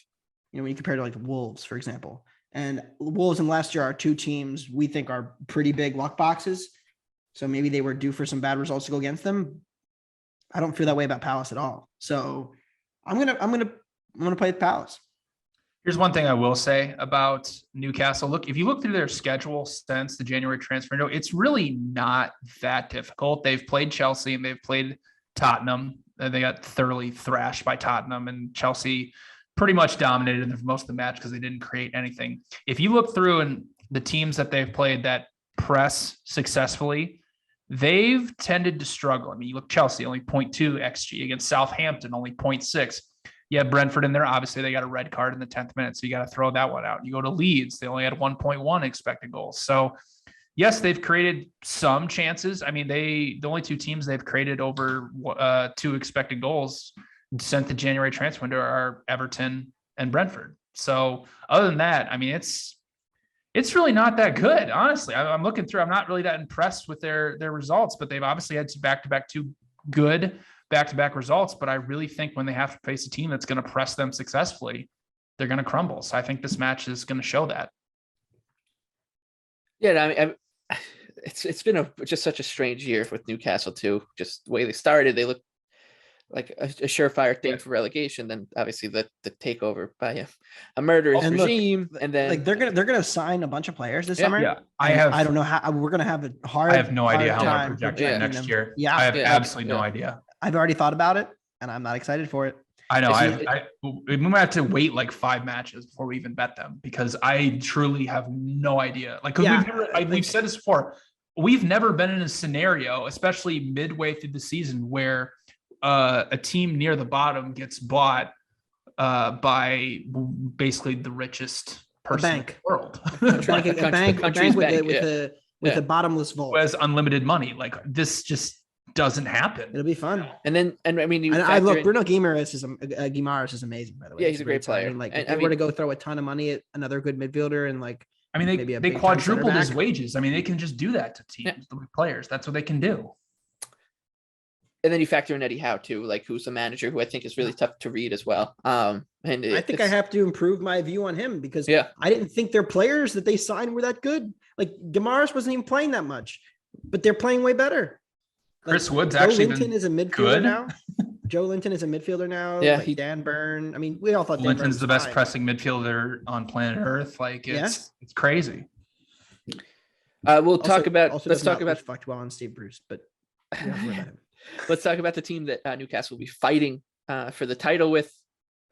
when you compare to like the Wolves, for example. And Wolves and Leicester are 2 teams we think are pretty big luck boxes. So maybe they were due for some bad results to go against them. I don't feel that way about Palace at all. So I'm gonna play Palace. Here's one thing I will say about Newcastle. Look, if you look through their schedule since the January transfer window, it's really not that difficult. They've played Chelsea and they've played Tottenham. They got thoroughly thrashed by Tottenham, and Chelsea pretty much dominated them for most of the match because they didn't create anything. If you look through and the teams that they've played that press successfully, they've tended to struggle. I mean, you look Chelsea, only 0.2 XG against Southampton, only 0.6. You have Brentford in there. Obviously, they got a red card in the 10th minute, so you got to throw that one out. You go to Leeds, they only had 1.1 expected goals. So, yes, they've created some chances. I mean, the only 2 teams they've created over 2 expected goals since the January transfer window are Everton and Brentford. So, other than that, I mean, it's really not that good, honestly. I'm looking through. I'm not really that impressed with their results, but they've obviously had back-to-back 2 good back-to-back results. But I really think when they have to face a team that's going to press them successfully, they're going to crumble. So I think this match is going to show that. Yeah, I mean, it's been just such a strange year with Newcastle too. Just the way they started, they look like a surefire thing for relegation. Then obviously the takeover by a murderous regime, and then like they're gonna sign a bunch of players this summer. Yeah, I don't know how we're gonna have a hard. I have no idea how time they're projecting next year. Yeah, I have absolutely no idea. I've already thought about it, and I'm not excited for it. I know. It's- We might have to wait like 5 matches before we even bet them because I truly have no idea. Like, because we've said this before. We've never been in a scenario, especially midway through the season, where a team near the bottom gets bought by basically the richest person in the world. a bank with a bottomless vault. Who has unlimited money. Like, this just doesn't happen. It'll be fun. And I mean, I look, Bruno Guimaraes is amazing, by the way. Yeah, he's a great player. Like, if they were to go throw a ton of money at another good midfielder and like, I mean, they quadrupled his wages. I mean, they can just do that to teams, players. That's what they can do. And then you factor in Eddie Howe too, like who's a manager who I think is really tough to read as well. And I think I have to improve my view on him because I didn't think their players that they signed were that good. Like Guimaraes wasn't even playing that much, but they're playing way better. Like, Chris Wood's Joe actually Linton is a midfielder now. Joe Linton is a midfielder now. Yeah, like Dan Burn. I mean, we all thought Linton's the best pressing midfielder on planet Earth. Like it's crazy. Let's talk about fucked well on Steve Bruce, but let's talk about the team that Newcastle will be fighting for the title with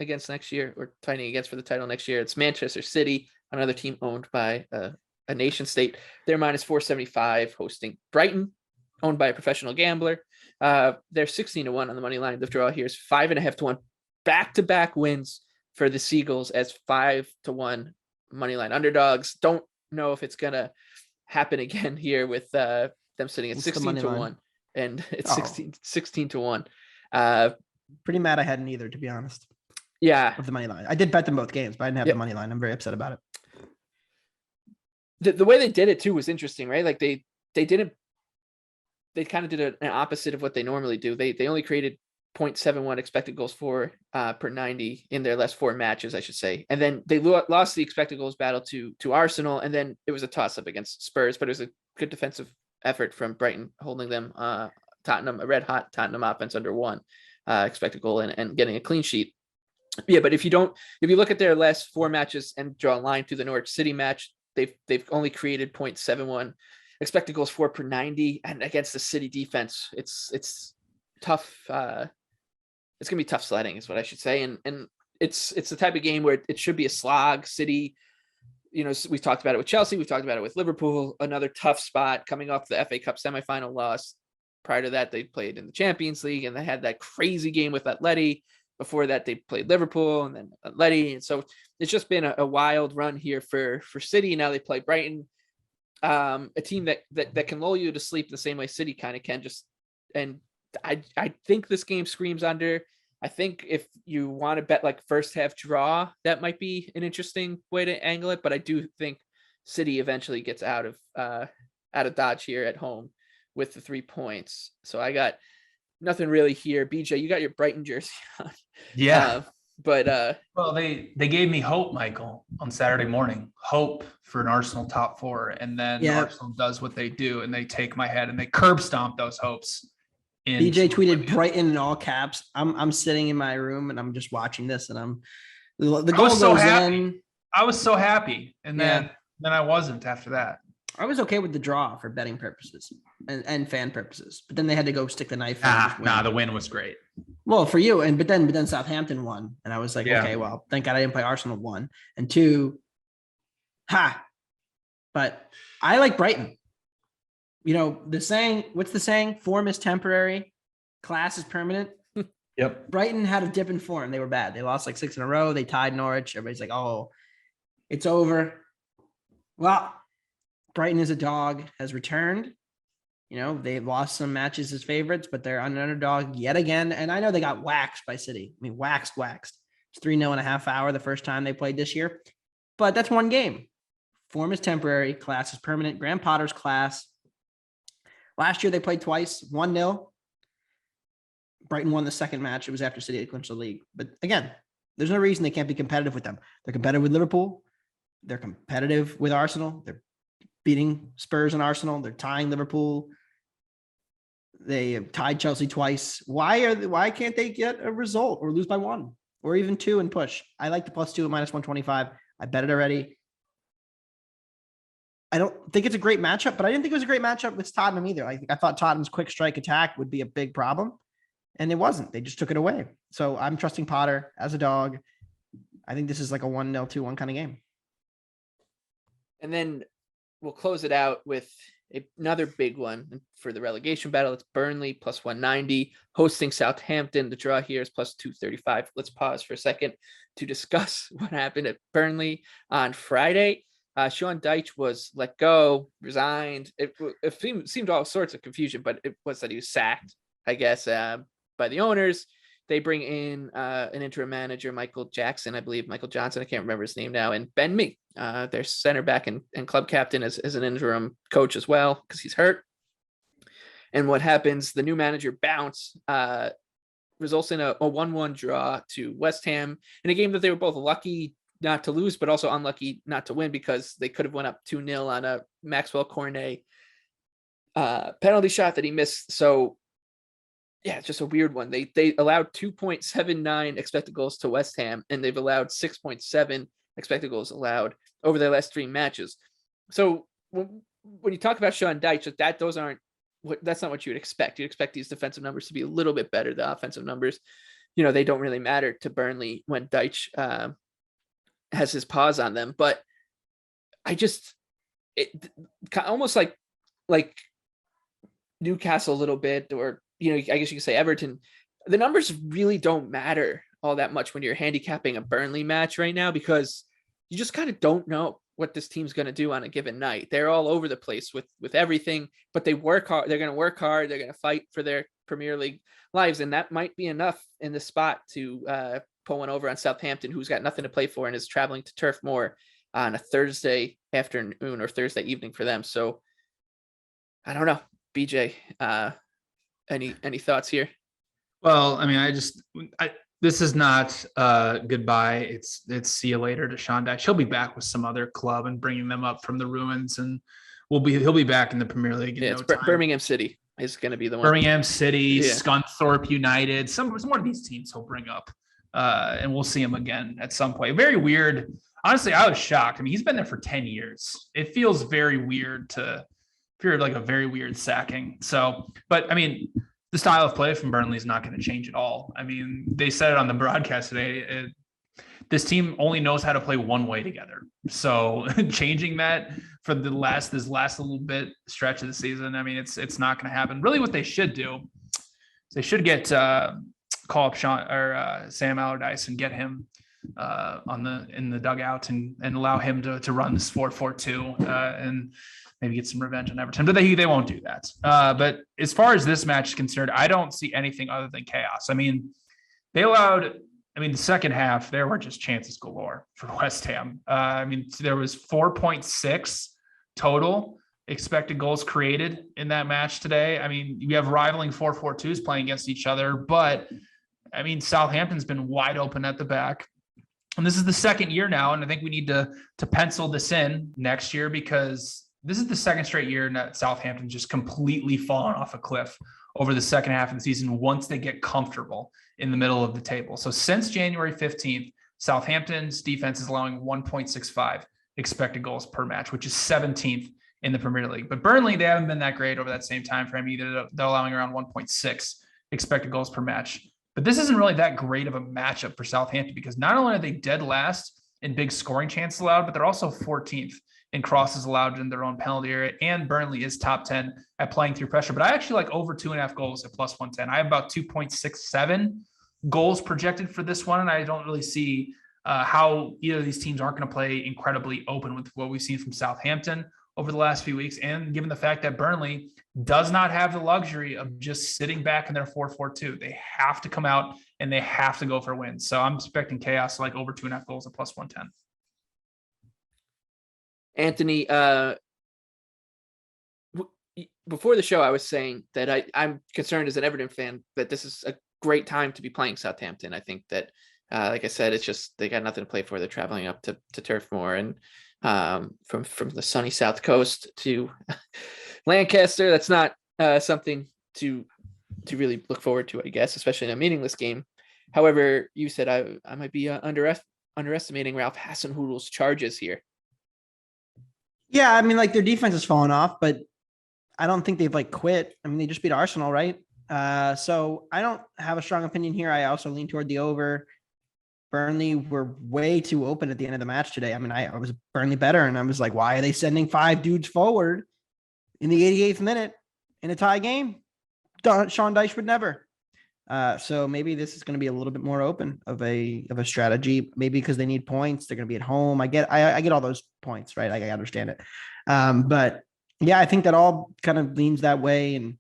against next year, or fighting against for the title next year. It's Manchester City, another team owned by a nation state. They're minus 475 hosting Brighton, owned by a professional gambler. They're 16-1 on the money line. The draw here is 5.5-1. Back-to-back wins for the Seagulls as 5-1 money line underdogs. Don't know if it's gonna happen again here with them sitting at 16-1, and it's 16-1. Pretty mad I hadn't either, to be honest. Yeah, of the money line. I did bet them both games, but I didn't have the money line. I'm very upset about it. The way they did it too was interesting, right? Like they kind of did an opposite of what they normally do. They only created 0.71 expected goals for per 90 in their last 4 matches, I should say. And then they lost the expected goals battle to Arsenal. And then it was a toss up against Spurs, but it was a good defensive effort from Brighton, holding them Tottenham, a red hot Tottenham offense under 1 expected goal and getting a clean sheet. Yeah. But if you look at their last 4 matches and draw a line to the Norwich City match, they've only created 0.71 expected goals for per 90, and against the City defense, it's tough. It's gonna be tough sledding, is what I should say, and it's the type of game where it should be a slog. City, we've talked about it with Chelsea, we've talked about it with Liverpool, another tough spot coming off the FA Cup semifinal loss. Prior to that, they played in the Champions League, and they had that crazy game with Atleti. Before that, they played Liverpool and then Atleti, and so it's just been a wild run here for City. Now they play Brighton. A team that can lull you to sleep the same way City kind of can. And I think this game screams under. I think if you want to bet like first half draw, that might be an interesting way to angle it. But I do think City eventually gets out of Dodge here at home with the 3 points. So I got nothing really here. BJ, you got your Brighton jersey on. Yeah. Well, they gave me hope, Michael, on Saturday morning. Hope for an Arsenal top 4, and then Arsenal does what they do, and they take my head and they curb stomp those hopes. BJ tweeted Brighton in all caps. I'm sitting in my room and I'm just watching this, and the goal goes in. I was so happy, and then I wasn't after that. I was okay with the draw for betting purposes and fan purposes, but then they had to go stick the knife. The win was great. Well, for you, but then Southampton won, and I was like, okay, well, thank God I didn't play Arsenal 1 and 2. But I like Brighton. What's the saying? Form is temporary, class is permanent. Yep. Brighton had a dip in form. They were bad. They lost like 6 in a row. They tied Norwich. Everybody's like, oh, it's over. Well, Brighton is a dog, has returned. They've lost some matches as favorites, but they're an underdog yet again. And I know they got waxed by City. I mean, waxed. It's 3-0 in a half hour the first time they played this year. But that's one game. Form is temporary. Class is permanent. Graham Potter's class. Last year they played twice, 1-0. Brighton won the second match. It was after City had clinched the league. But again, there's no reason they can't be competitive with them. They're competitive with Liverpool. They're competitive with Arsenal. They're beating Spurs and Arsenal. They're tying Liverpool. They have tied Chelsea twice. Why can't they get a result or lose by 1 or even 2 and push? I like the +2 at -125. I bet it already. I don't think it's a great matchup, but I didn't think it was a great matchup with Tottenham either. I thought Tottenham's quick strike attack would be a big problem. and it wasn't. They just took it away. So I'm trusting Potter as a dog. I think this is like a 1-0, 2-1 kind of game. And then we'll close it out with another big one for the relegation battle. It's Burnley plus 190 hosting Southampton. The draw here is plus 235. Let's pause for a second to discuss what happened at Burnley on Friday. Sean Dyche was let go, resigned. It seemed all sorts of confusion, but it was that he was sacked, I guess, by the owners. They bring in an interim manager, Michael Johnson, I can't remember his name now, and Ben Mee, their center back and club captain, as an interim coach as well, because he's hurt. And what happens, the new manager bounce, results in a 1-1 draw to West Ham in a game that they were both lucky not to lose, but also unlucky not to win, because they could have went up 2-0 on a Maxwell Cornet penalty shot that he missed. So yeah, it's just a weird one. They allowed 2.79 expected goals to West Ham, and they've allowed 6.7 expected goals allowed over their last 3 matches. So when you talk about Sean Dyche, that's not what you would expect. You'd expect these defensive numbers to be a little bit better. The offensive numbers, they don't really matter to Burnley when Dyche has his paws on them. But almost like Newcastle a little bit, or I guess you could say Everton, the numbers really don't matter all that much when you're handicapping a Burnley match right now, because you just kind of don't know what this team's going to do on a given night. They're all over the place with everything, but they work hard. They're going to work hard. They're going to fight for their Premier League lives. And that might be enough in the spot to pull one over on Southampton, who's got nothing to play for and is traveling to Turf Moor on a Thursday afternoon or Thursday evening for them. So I don't know, BJ, any thoughts here? Well, I mean, this is not goodbye. It's see you later to Sean Dyche. He'll be back with some other club and bringing them up from the ruins, and he'll be back in the Premier League. In no time. Birmingham City is going to be the one. Birmingham City, Scunthorpe United, some one of these teams he'll bring up, and we'll see him again at some point. Very weird. Honestly, I was shocked. I mean, he's been there for 10 years. It feels very weird to fear like a very weird sacking. So, but I mean, the style of play from Burnley is not going to change at all. I mean, they said it on the broadcast today. This team only knows how to play one way together. So changing that for this last little bit stretch of the season, I mean, it's not going to happen. Really, what they should do is they should call up Sam Allardyce and get him in the dugout and allow him to run this 4-4-2 and maybe get some revenge on Everton, but they won't do that. But as far as this match is concerned, I don't see anything other than chaos. I mean, the second half, there were just chances galore for West Ham. I mean, there was 4.6 total expected goals created in that match today. I mean, you have rivaling 4-4-2s playing against each other, but I mean, Southampton's been wide open at the back. And this is the second year now, and I think we need to pencil this in next year, because this is the second straight year that Southampton just completely fallen off a cliff over the second half of the season once they get comfortable in the middle of the table. So since January 15th, Southampton's defense is allowing 1.65 expected goals per match, which is 17th in the Premier League. But Burnley, they haven't been that great over that same time frame either. They're allowing around 1.6 expected goals per match. But this isn't really that great of a matchup for Southampton, because not only are they dead last in big scoring chances allowed, but they're also 14th in crosses allowed in their own penalty area, and Burnley is top 10 at playing through pressure. But I actually like over 2.5 goals at plus 110. I have about 2.67 goals projected for this one, and I don't really see how either of these teams aren't going to play incredibly open with what we've seen from Southampton over the last few weeks, and given the fact that Burnley does not have the luxury of just sitting back in their 4-4-2. They have to come out and they have to go for wins. So I'm expecting chaos, like over 2.5 goals at plus 110. Anthony, before the show, I was saying that I'm concerned as an Everton fan that this is a great time to be playing Southampton. I think that, like I said, it's just they got nothing to play for. They're traveling up to Turf Moor, and from the sunny South Coast to Lancaster. That's not something to really look forward to, I guess, especially in a meaningless game. However, you said I might be underestimating Ralph Hasenhüttl's charges here. Yeah, I mean, like their defense has fallen off, but I don't think they've quit. I mean, they just beat Arsenal, right? So I don't have a strong opinion here. I also lean toward the over. Burnley were way too open at the end of the match today. I mean, I was Burnley better, and I was like, why are they sending 5 dudes forward in the 88th minute in a tie game? Sean Dyche would never. So maybe this is going to be a little bit more open of a strategy. Maybe because they need points, they're going to be at home. I get all those points, right? I understand it. But yeah, I think that all kind of leans that way, and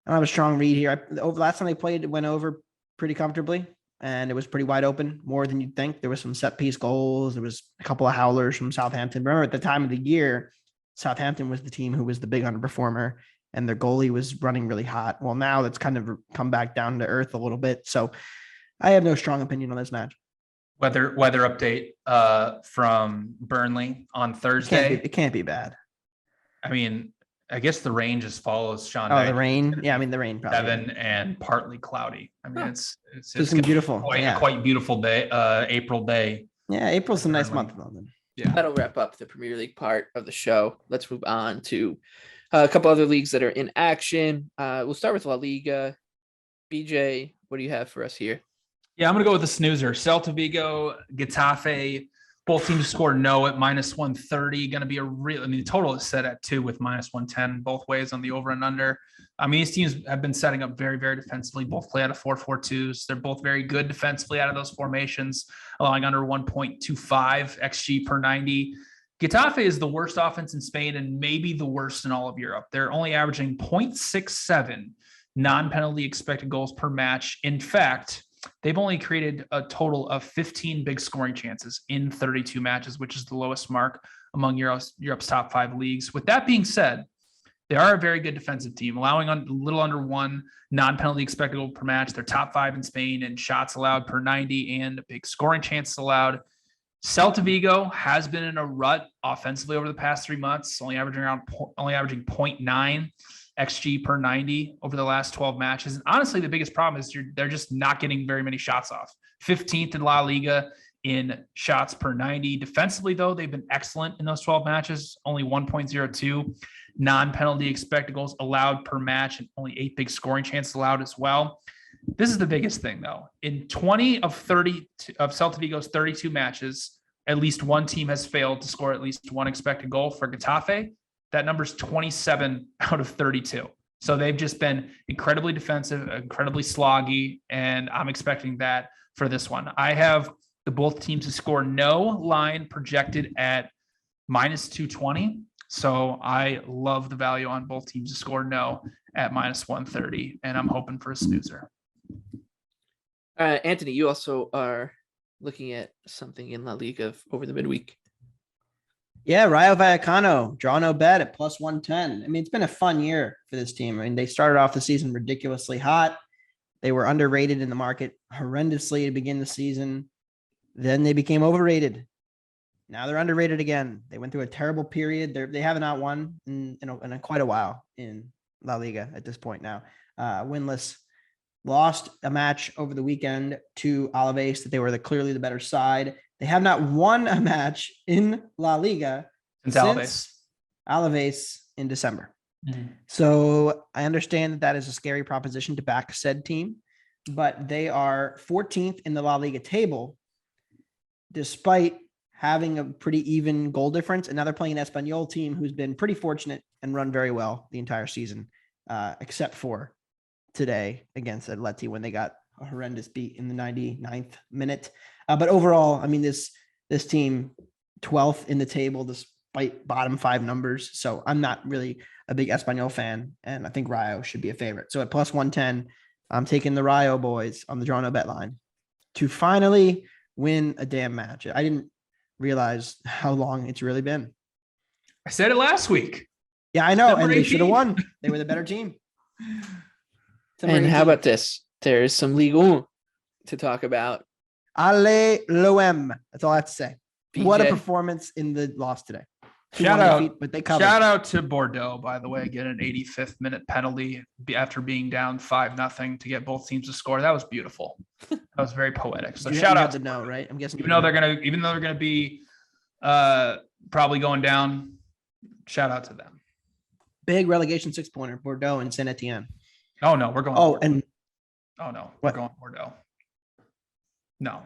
I don't have a strong read here. Last time they played, it went over pretty comfortably, and it was pretty wide open, more than you'd think. There was some set piece goals. There was a couple of howlers from Southampton. Remember, at the time of the year, Southampton was the team who was the big underperformer, and their goalie was running really hot. Well, now that's kind of come back down to earth a little bit. So I have no strong opinion on this match. Weather update from Burnley on Thursday. It can't be bad. I mean, I guess the range as follows, Sean. Oh, the rain. Yeah, I mean the rain. Probably. 7 and partly cloudy. I mean, it's beautiful. Quite beautiful day. April day. Yeah, April's a nice month in London. Yeah, that'll wrap up the Premier League part of the show. Let's move on to a couple other leagues that are in action. We'll start with La Liga. BJ, what do you have for us here? Yeah, I'm going to go with the snoozer. Celta Vigo, Getafe, both teams score no at -130. Going to be the total is set at 2 with -110 both ways on the over and under. I mean, these teams have been setting up very, very defensively. Both play out of 4-4-2s. They're both very good defensively out of those formations, allowing under 1.25 XG per 90. Getafe is the worst offense in Spain and maybe the worst in all of Europe. They're only averaging 0.67 non-penalty expected goals per match. In fact, they've only created a total of 15 big scoring chances in 32 matches, which is the lowest mark among Europe's top 5 leagues. With that being said, they are a very good defensive team, allowing a little under 1 non-penalty expected goal per match. They're top 5 in Spain in shots allowed per 90 and big scoring chances allowed. Celta Vigo has been in a rut offensively over the past 3 months, only averaging 0.9 XG per 90 over the last 12 matches. And honestly, the biggest problem is they're just not getting very many shots off. 15th in La Liga in shots per 90. Defensively, though, they've been excellent in those 12 matches, only 1.02 non-penalty expected goals allowed per match and only 8 big scoring chances allowed as well. This is the biggest thing, though. In 20 of Celta Vigo's 32 matches, at least one team has failed to score at least 1 expected goal. For Getafe, that number's 27 out of 32. So they've just been incredibly defensive, incredibly sloggy, and I'm expecting that for this one. I have the both teams to score no line projected at -220. So I love the value on both teams to score no at -130, and I'm hoping for a snoozer. Anthony, you also are looking at something in La Liga over the midweek. Yeah, Rayo Vallecano, draw no bet at +110. I mean, it's been a fun year for this team. I mean, they started off the season ridiculously hot. They were underrated in the market horrendously to begin the season. Then they became overrated. Now they're underrated again. They went through a terrible period. They haven't not won in quite a while in La Liga at this point now. Winless. Lost a match over the weekend to Alaves that they were clearly the better side. They have not won a match in La Liga since Alaves in December. Mm-hmm. So I understand that is a scary proposition to back said team, but they are 14th in the La Liga table, despite having a pretty even goal difference. And now they're playing an Espanyol team who's been pretty fortunate and run very well the entire season, except for today against Atleti when they got a horrendous beat in the 99th minute. But overall, I mean, this team 12th in the table despite bottom 5 numbers. So I'm not really a big Espanyol fan, and I think Rayo should be a favorite. So at +110, I'm taking the Rayo boys on the draw no bet line to finally win a damn match. I didn't realize how long it's really been. I said it last week. Yeah, I know, and they should have won. They were the better team. And how about this? There's some Ligue 1 to talk about. Ale l'OM. That's all I have to say. BJ. What a performance in the loss today. Shout out to Bordeaux, by the way, get an 85th minute penalty after being down 5-0 to get both teams to score. That was beautiful. That was very poetic. So shout out to know, right? I'm guessing even though they're gonna be probably going down, shout out to them. Big relegation 6-pointer, Bordeaux and Saint Etienne. Oh no, we're going. Oh, Bordeaux. and oh no, what? we're going Bordeaux. No.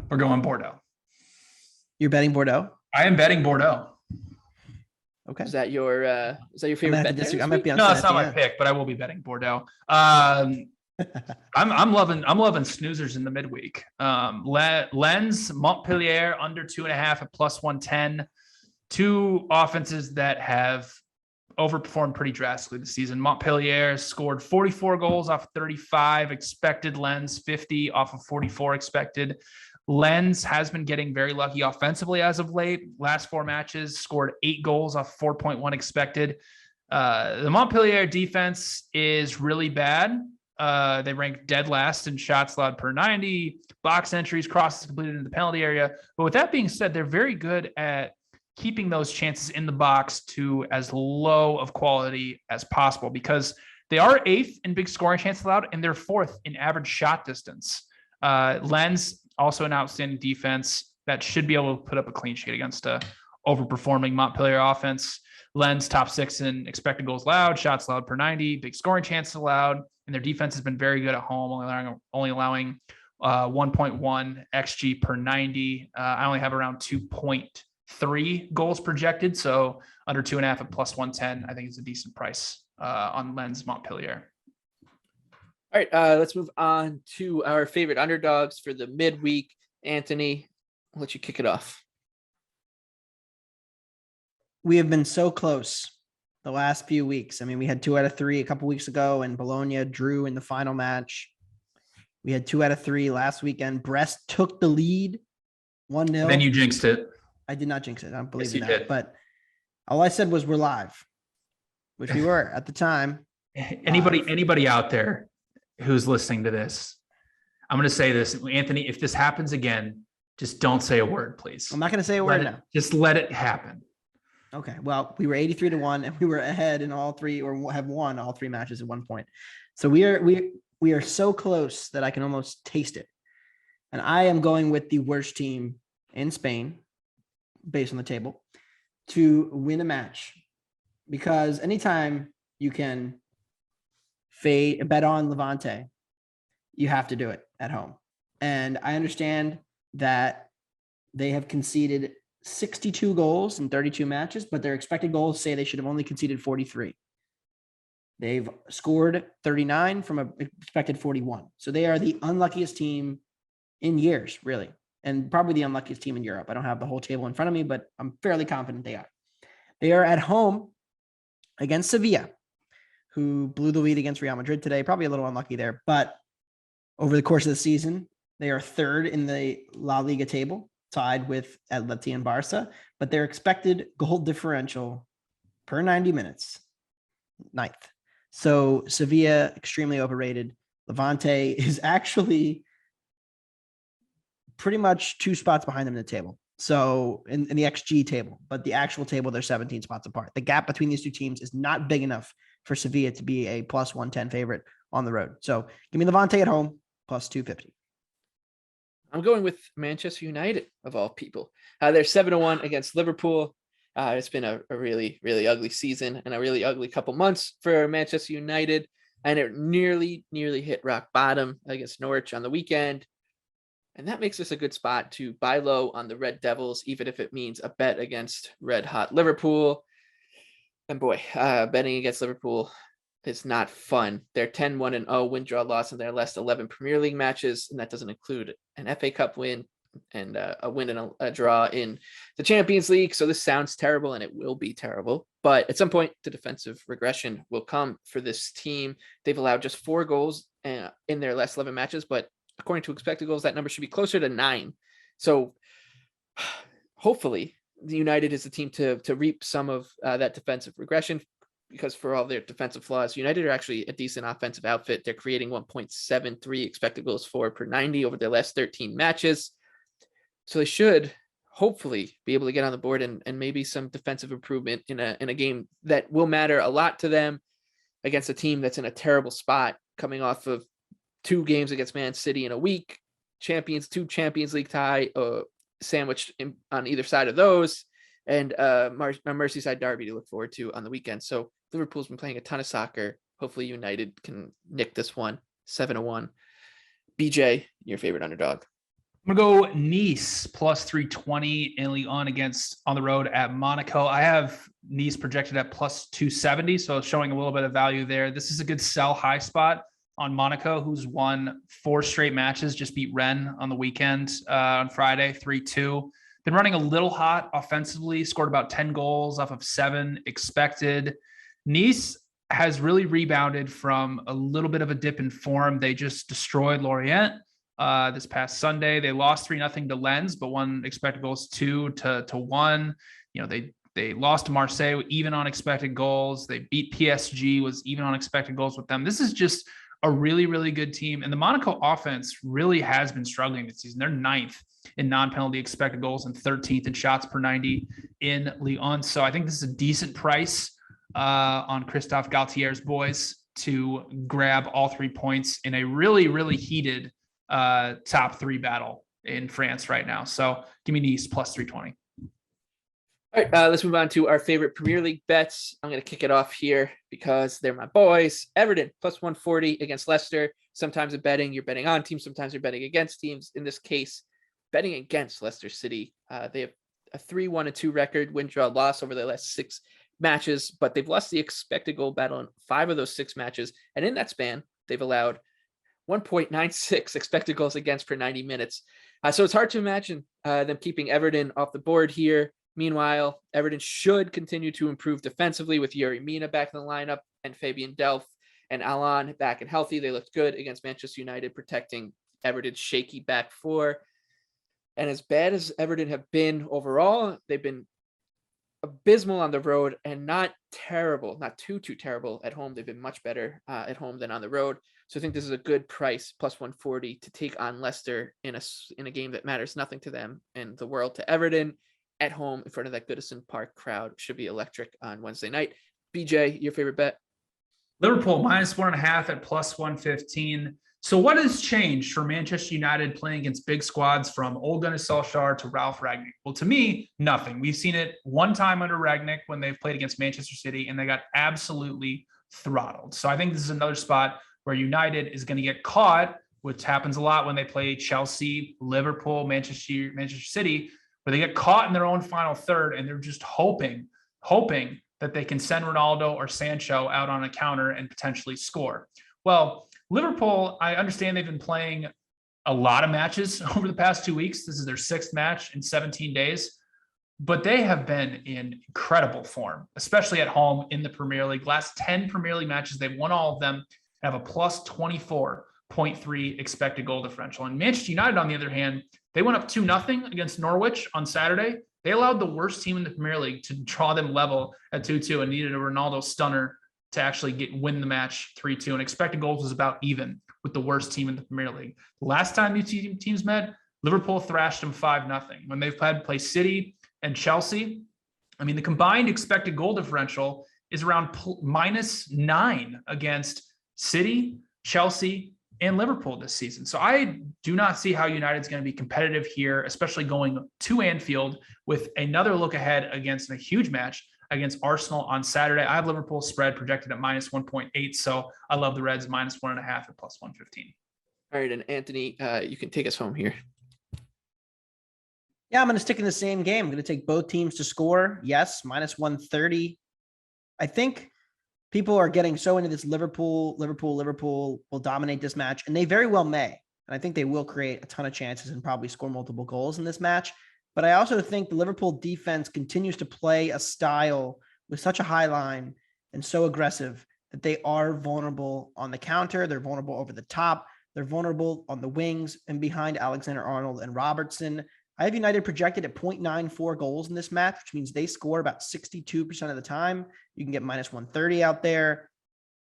We're going Bordeaux. You're betting Bordeaux? I am betting Bordeaux. Okay. Is that your favorite I'm gonna have to bet there disagree. this I might week? be on No, it's not my Southampton. pick, but I will be betting Bordeaux. I'm loving snoozers in the midweek. Lens, Montpellier under 2.5 at +110. Two offenses that have overperformed pretty drastically this season. Montpellier scored 44 goals off 35 expected. Lens 50 off of 44 expected. Lens has been getting very lucky offensively as of late. Last 4 matches, scored 8 goals off 4.1 expected. The Montpellier defense is really bad. They rank dead last in shots allowed per 90, box entries, crosses completed in the penalty area. But with that being said, they're very good at keeping those chances in the box to as low of quality as possible, because they are 8th in big scoring chances allowed and they're 4th in average shot distance. Lens, also an outstanding defense that should be able to put up a clean sheet against a overperforming Montpellier offense. Lens top 6 in expected goals allowed, shots allowed per 90, big scoring chances allowed, and their defense has been very good at home, only allowing 1.1 xG per 90. I only have around 2.3 goals projected, so under 2.5 at +110, I think is a decent price on Lens Montpellier. All right, let's move on to our favorite underdogs for the midweek. Anthony, I'll let you kick it off. We have been so close the last few weeks. I mean, we had 2 out of 3 a couple weeks ago, and Bologna drew in the final match. We had 2 out of 3 last weekend. Brest took the lead 1-0. Then you jinxed it. I did not jinx it. I don't believe Yes, in you that. did. But all I said was we're live, which we were at the time. Anybody out there who's listening to this, I'm going to say this, Anthony, if this happens again, just don't say a word, please. I'm not going to say a word now. Just let it happen. Okay. Well, we were 83-1 and we were ahead in all 3, or have won all 3 matches at one point. So we are so close that I can almost taste it. And I am going with the worst team in Spain, based on the table, to win a match, because anytime you can bet on Levante, you have to do it at home. And I understand that they have conceded 62 goals in 32 matches, but their expected goals say they should have only conceded 43. They've scored 39 from an expected 41. So they are the unluckiest team in years, really, and probably the unluckiest team in Europe. I don't have the whole table in front of me, but I'm fairly confident they are. They are at home against Sevilla, who blew the lead against Real Madrid today. Probably a little unlucky there, but over the course of the season, they are 3rd in the La Liga table, tied with Atleti and Barca, but their expected goal differential per 90 minutes, 9th. So Sevilla, extremely overrated. Levante is actually pretty much 2 spots behind them in the table. So in the XG table, but the actual table, they're 17 spots apart. The gap between these 2 teams is not big enough for Sevilla to be a +110 favorite on the road. So give me Levante at home, +250. I'm going with Manchester United, of all people. They're 7-1 against Liverpool. It's been a really, really ugly season and a really ugly couple months for Manchester United. And it nearly hit rock bottom against Norwich on the weekend. And that makes this a good spot to buy low on the Red Devils, even if it means a bet against red hot Liverpool. And boy, betting against Liverpool is not fun. They're 10-1-0 win, draw, loss in their last 11 Premier League matches, and that doesn't include an FA Cup win and a win and a draw in the Champions League. So this sounds terrible, and it will be terrible. But at some point, the defensive regression will come for this team. They've allowed just 4 goals in their last 11 matches, but according to expected goals, that number should be closer to 9. So hopefully, the United is the team to reap some of that defensive regression, because for all their defensive flaws, United are actually a decent offensive outfit. They're creating 1.73 expected goals for per 90 over their last 13 matches. So they should hopefully be able to get on the board and maybe some defensive improvement in a game that will matter a lot to them against a team that's in a terrible spot, coming off of 2 games against Man City in a week, 2 Champions League tie sandwiched on either side of those, and a Merseyside derby to look forward to on the weekend. So Liverpool's been playing a ton of soccer. Hopefully United can nick this one 7-1. BJ, your favorite underdog. I'm going to go Nice plus 320 in Ligue 1 on the road at Monaco. I have Nice projected at plus 270, so showing a little bit of value there. This is a good sell high spot on Monaco, who's won 4 straight matches, just beat Rennes on the weekend on Friday, 3-2. Been running a little hot offensively, scored about 10 goals off of 7 expected. Nice has really rebounded from a little bit of a dip in form. They just destroyed Lorient this past Sunday. They lost 3-0 to Lens, but won expected goals 2-1. They lost to Marseille even on expected goals. They beat PSG, was even on expected goals with them. This is just a really, really good team. And the Monaco offense really has been struggling this season. They're 9th in non-penalty expected goals and 13th in shots per 90 in Ligue 1. So I think this is a decent price on Christophe Galtier's boys to grab all 3 points in a really, really heated top 3 battle in France right now. So give me Nice plus 320. All right, let's move on to our favorite Premier League bets. I'm going to kick it off here because they're my boys. Everton plus 140 against Leicester. Sometimes you're betting on teams. Sometimes you're betting against teams. In this case, betting against Leicester City. They have a 3-1-2 record, win, draw, loss over their last 6 matches, but they've lost the expected goal battle in 5 of those 6 matches. And in that span, they've allowed 1.96 expected goals against per 90 minutes. So it's hard to imagine them keeping Everton off the board here. Meanwhile, Everton should continue to improve defensively with Yuri Mina back in the lineup and Fabian Delph and Alan back and healthy. They looked good against Manchester United, protecting Everton's shaky back 4. And as bad as Everton have been overall, they've been abysmal on the road and not terrible, not too terrible at home. They've been much better at home than on the road. So I think this is a good price, plus 140, to take on Leicester in a game that matters nothing to them and the world to Everton. At home in front of that Goodison Park crowd should be electric on Wednesday night. BJ, your favorite bet? Liverpool minus 1.5 at plus 115. So what has changed for Manchester United playing against big squads from Ole Gunnar Solskjaer to Ralf Rangnick? Well, to me, nothing. We've seen it one time under Rangnick when they've played against Manchester City and they got absolutely throttled. So I think this is another spot where United is going to get caught, which happens a lot when they play Chelsea, Liverpool, Manchester City, where they get caught in their own final third and they're just hoping that they can send Ronaldo or Sancho out on a counter and potentially score. Well, Liverpool, I understand they've been playing a lot of matches over the past 2 weeks. This is their 6th match in 17 days, but they have been in incredible form, especially at home in the Premier League. Last 10 Premier League matches, they've won all of them and have a plus 24.3 expected goal differential. And Manchester United, on the other hand, they went up 2-0 against Norwich on Saturday. They allowed the worst team in the Premier League to draw them level at 2-2 and needed a Ronaldo stunner to actually win the match 3-2. And expected goals was about even with the worst team in the Premier League. The last time these teams met, Liverpool thrashed them 5-0. When they've had to play City and Chelsea, I mean, the combined expected goal differential is around -9 against City, Chelsea, and Liverpool this season. So I do not see how United's going to be competitive here, especially going to Anfield with another look ahead against a huge match against Arsenal on Saturday. I have Liverpool spread projected at -1.8. So I love the Reds -1.5 at plus 115. All right. And Anthony, you can take us home here. Yeah, I'm going to stick in the same game. I'm going to take both teams to score. Yes, -130. I think people are getting so into this Liverpool will dominate this match, and they very well may. And I think they will create a ton of chances and probably score multiple goals in this match. But I also think the Liverpool defense continues to play a style with such a high line and so aggressive that they are vulnerable on the counter. They're vulnerable over the top. They're vulnerable on the wings and behind Alexander-Arnold and Robertson. I have United projected at 0.94 goals in this match, which means they score about 62% of the time. You can get -130 out there.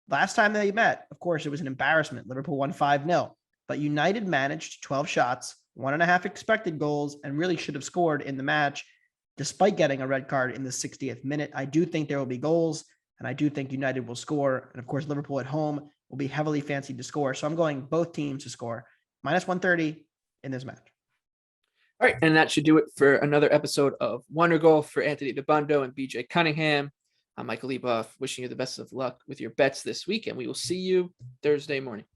Last time they met, of course, it was an embarrassment. Liverpool won 5-0, but United managed 12 shots, 1.5 expected goals, and really should have scored in the match, despite getting a red card in the 60th minute. I do think there will be goals, and I do think United will score. And of course, Liverpool at home will be heavily fancied to score. So I'm going both teams to score -130 in this match. All right, and that should do it for another episode of Wondergoal for Anthony Dabbundo and BJ Cunningham. I'm Michael Leboff, wishing you the best of luck with your bets this week, and we will see you Thursday morning.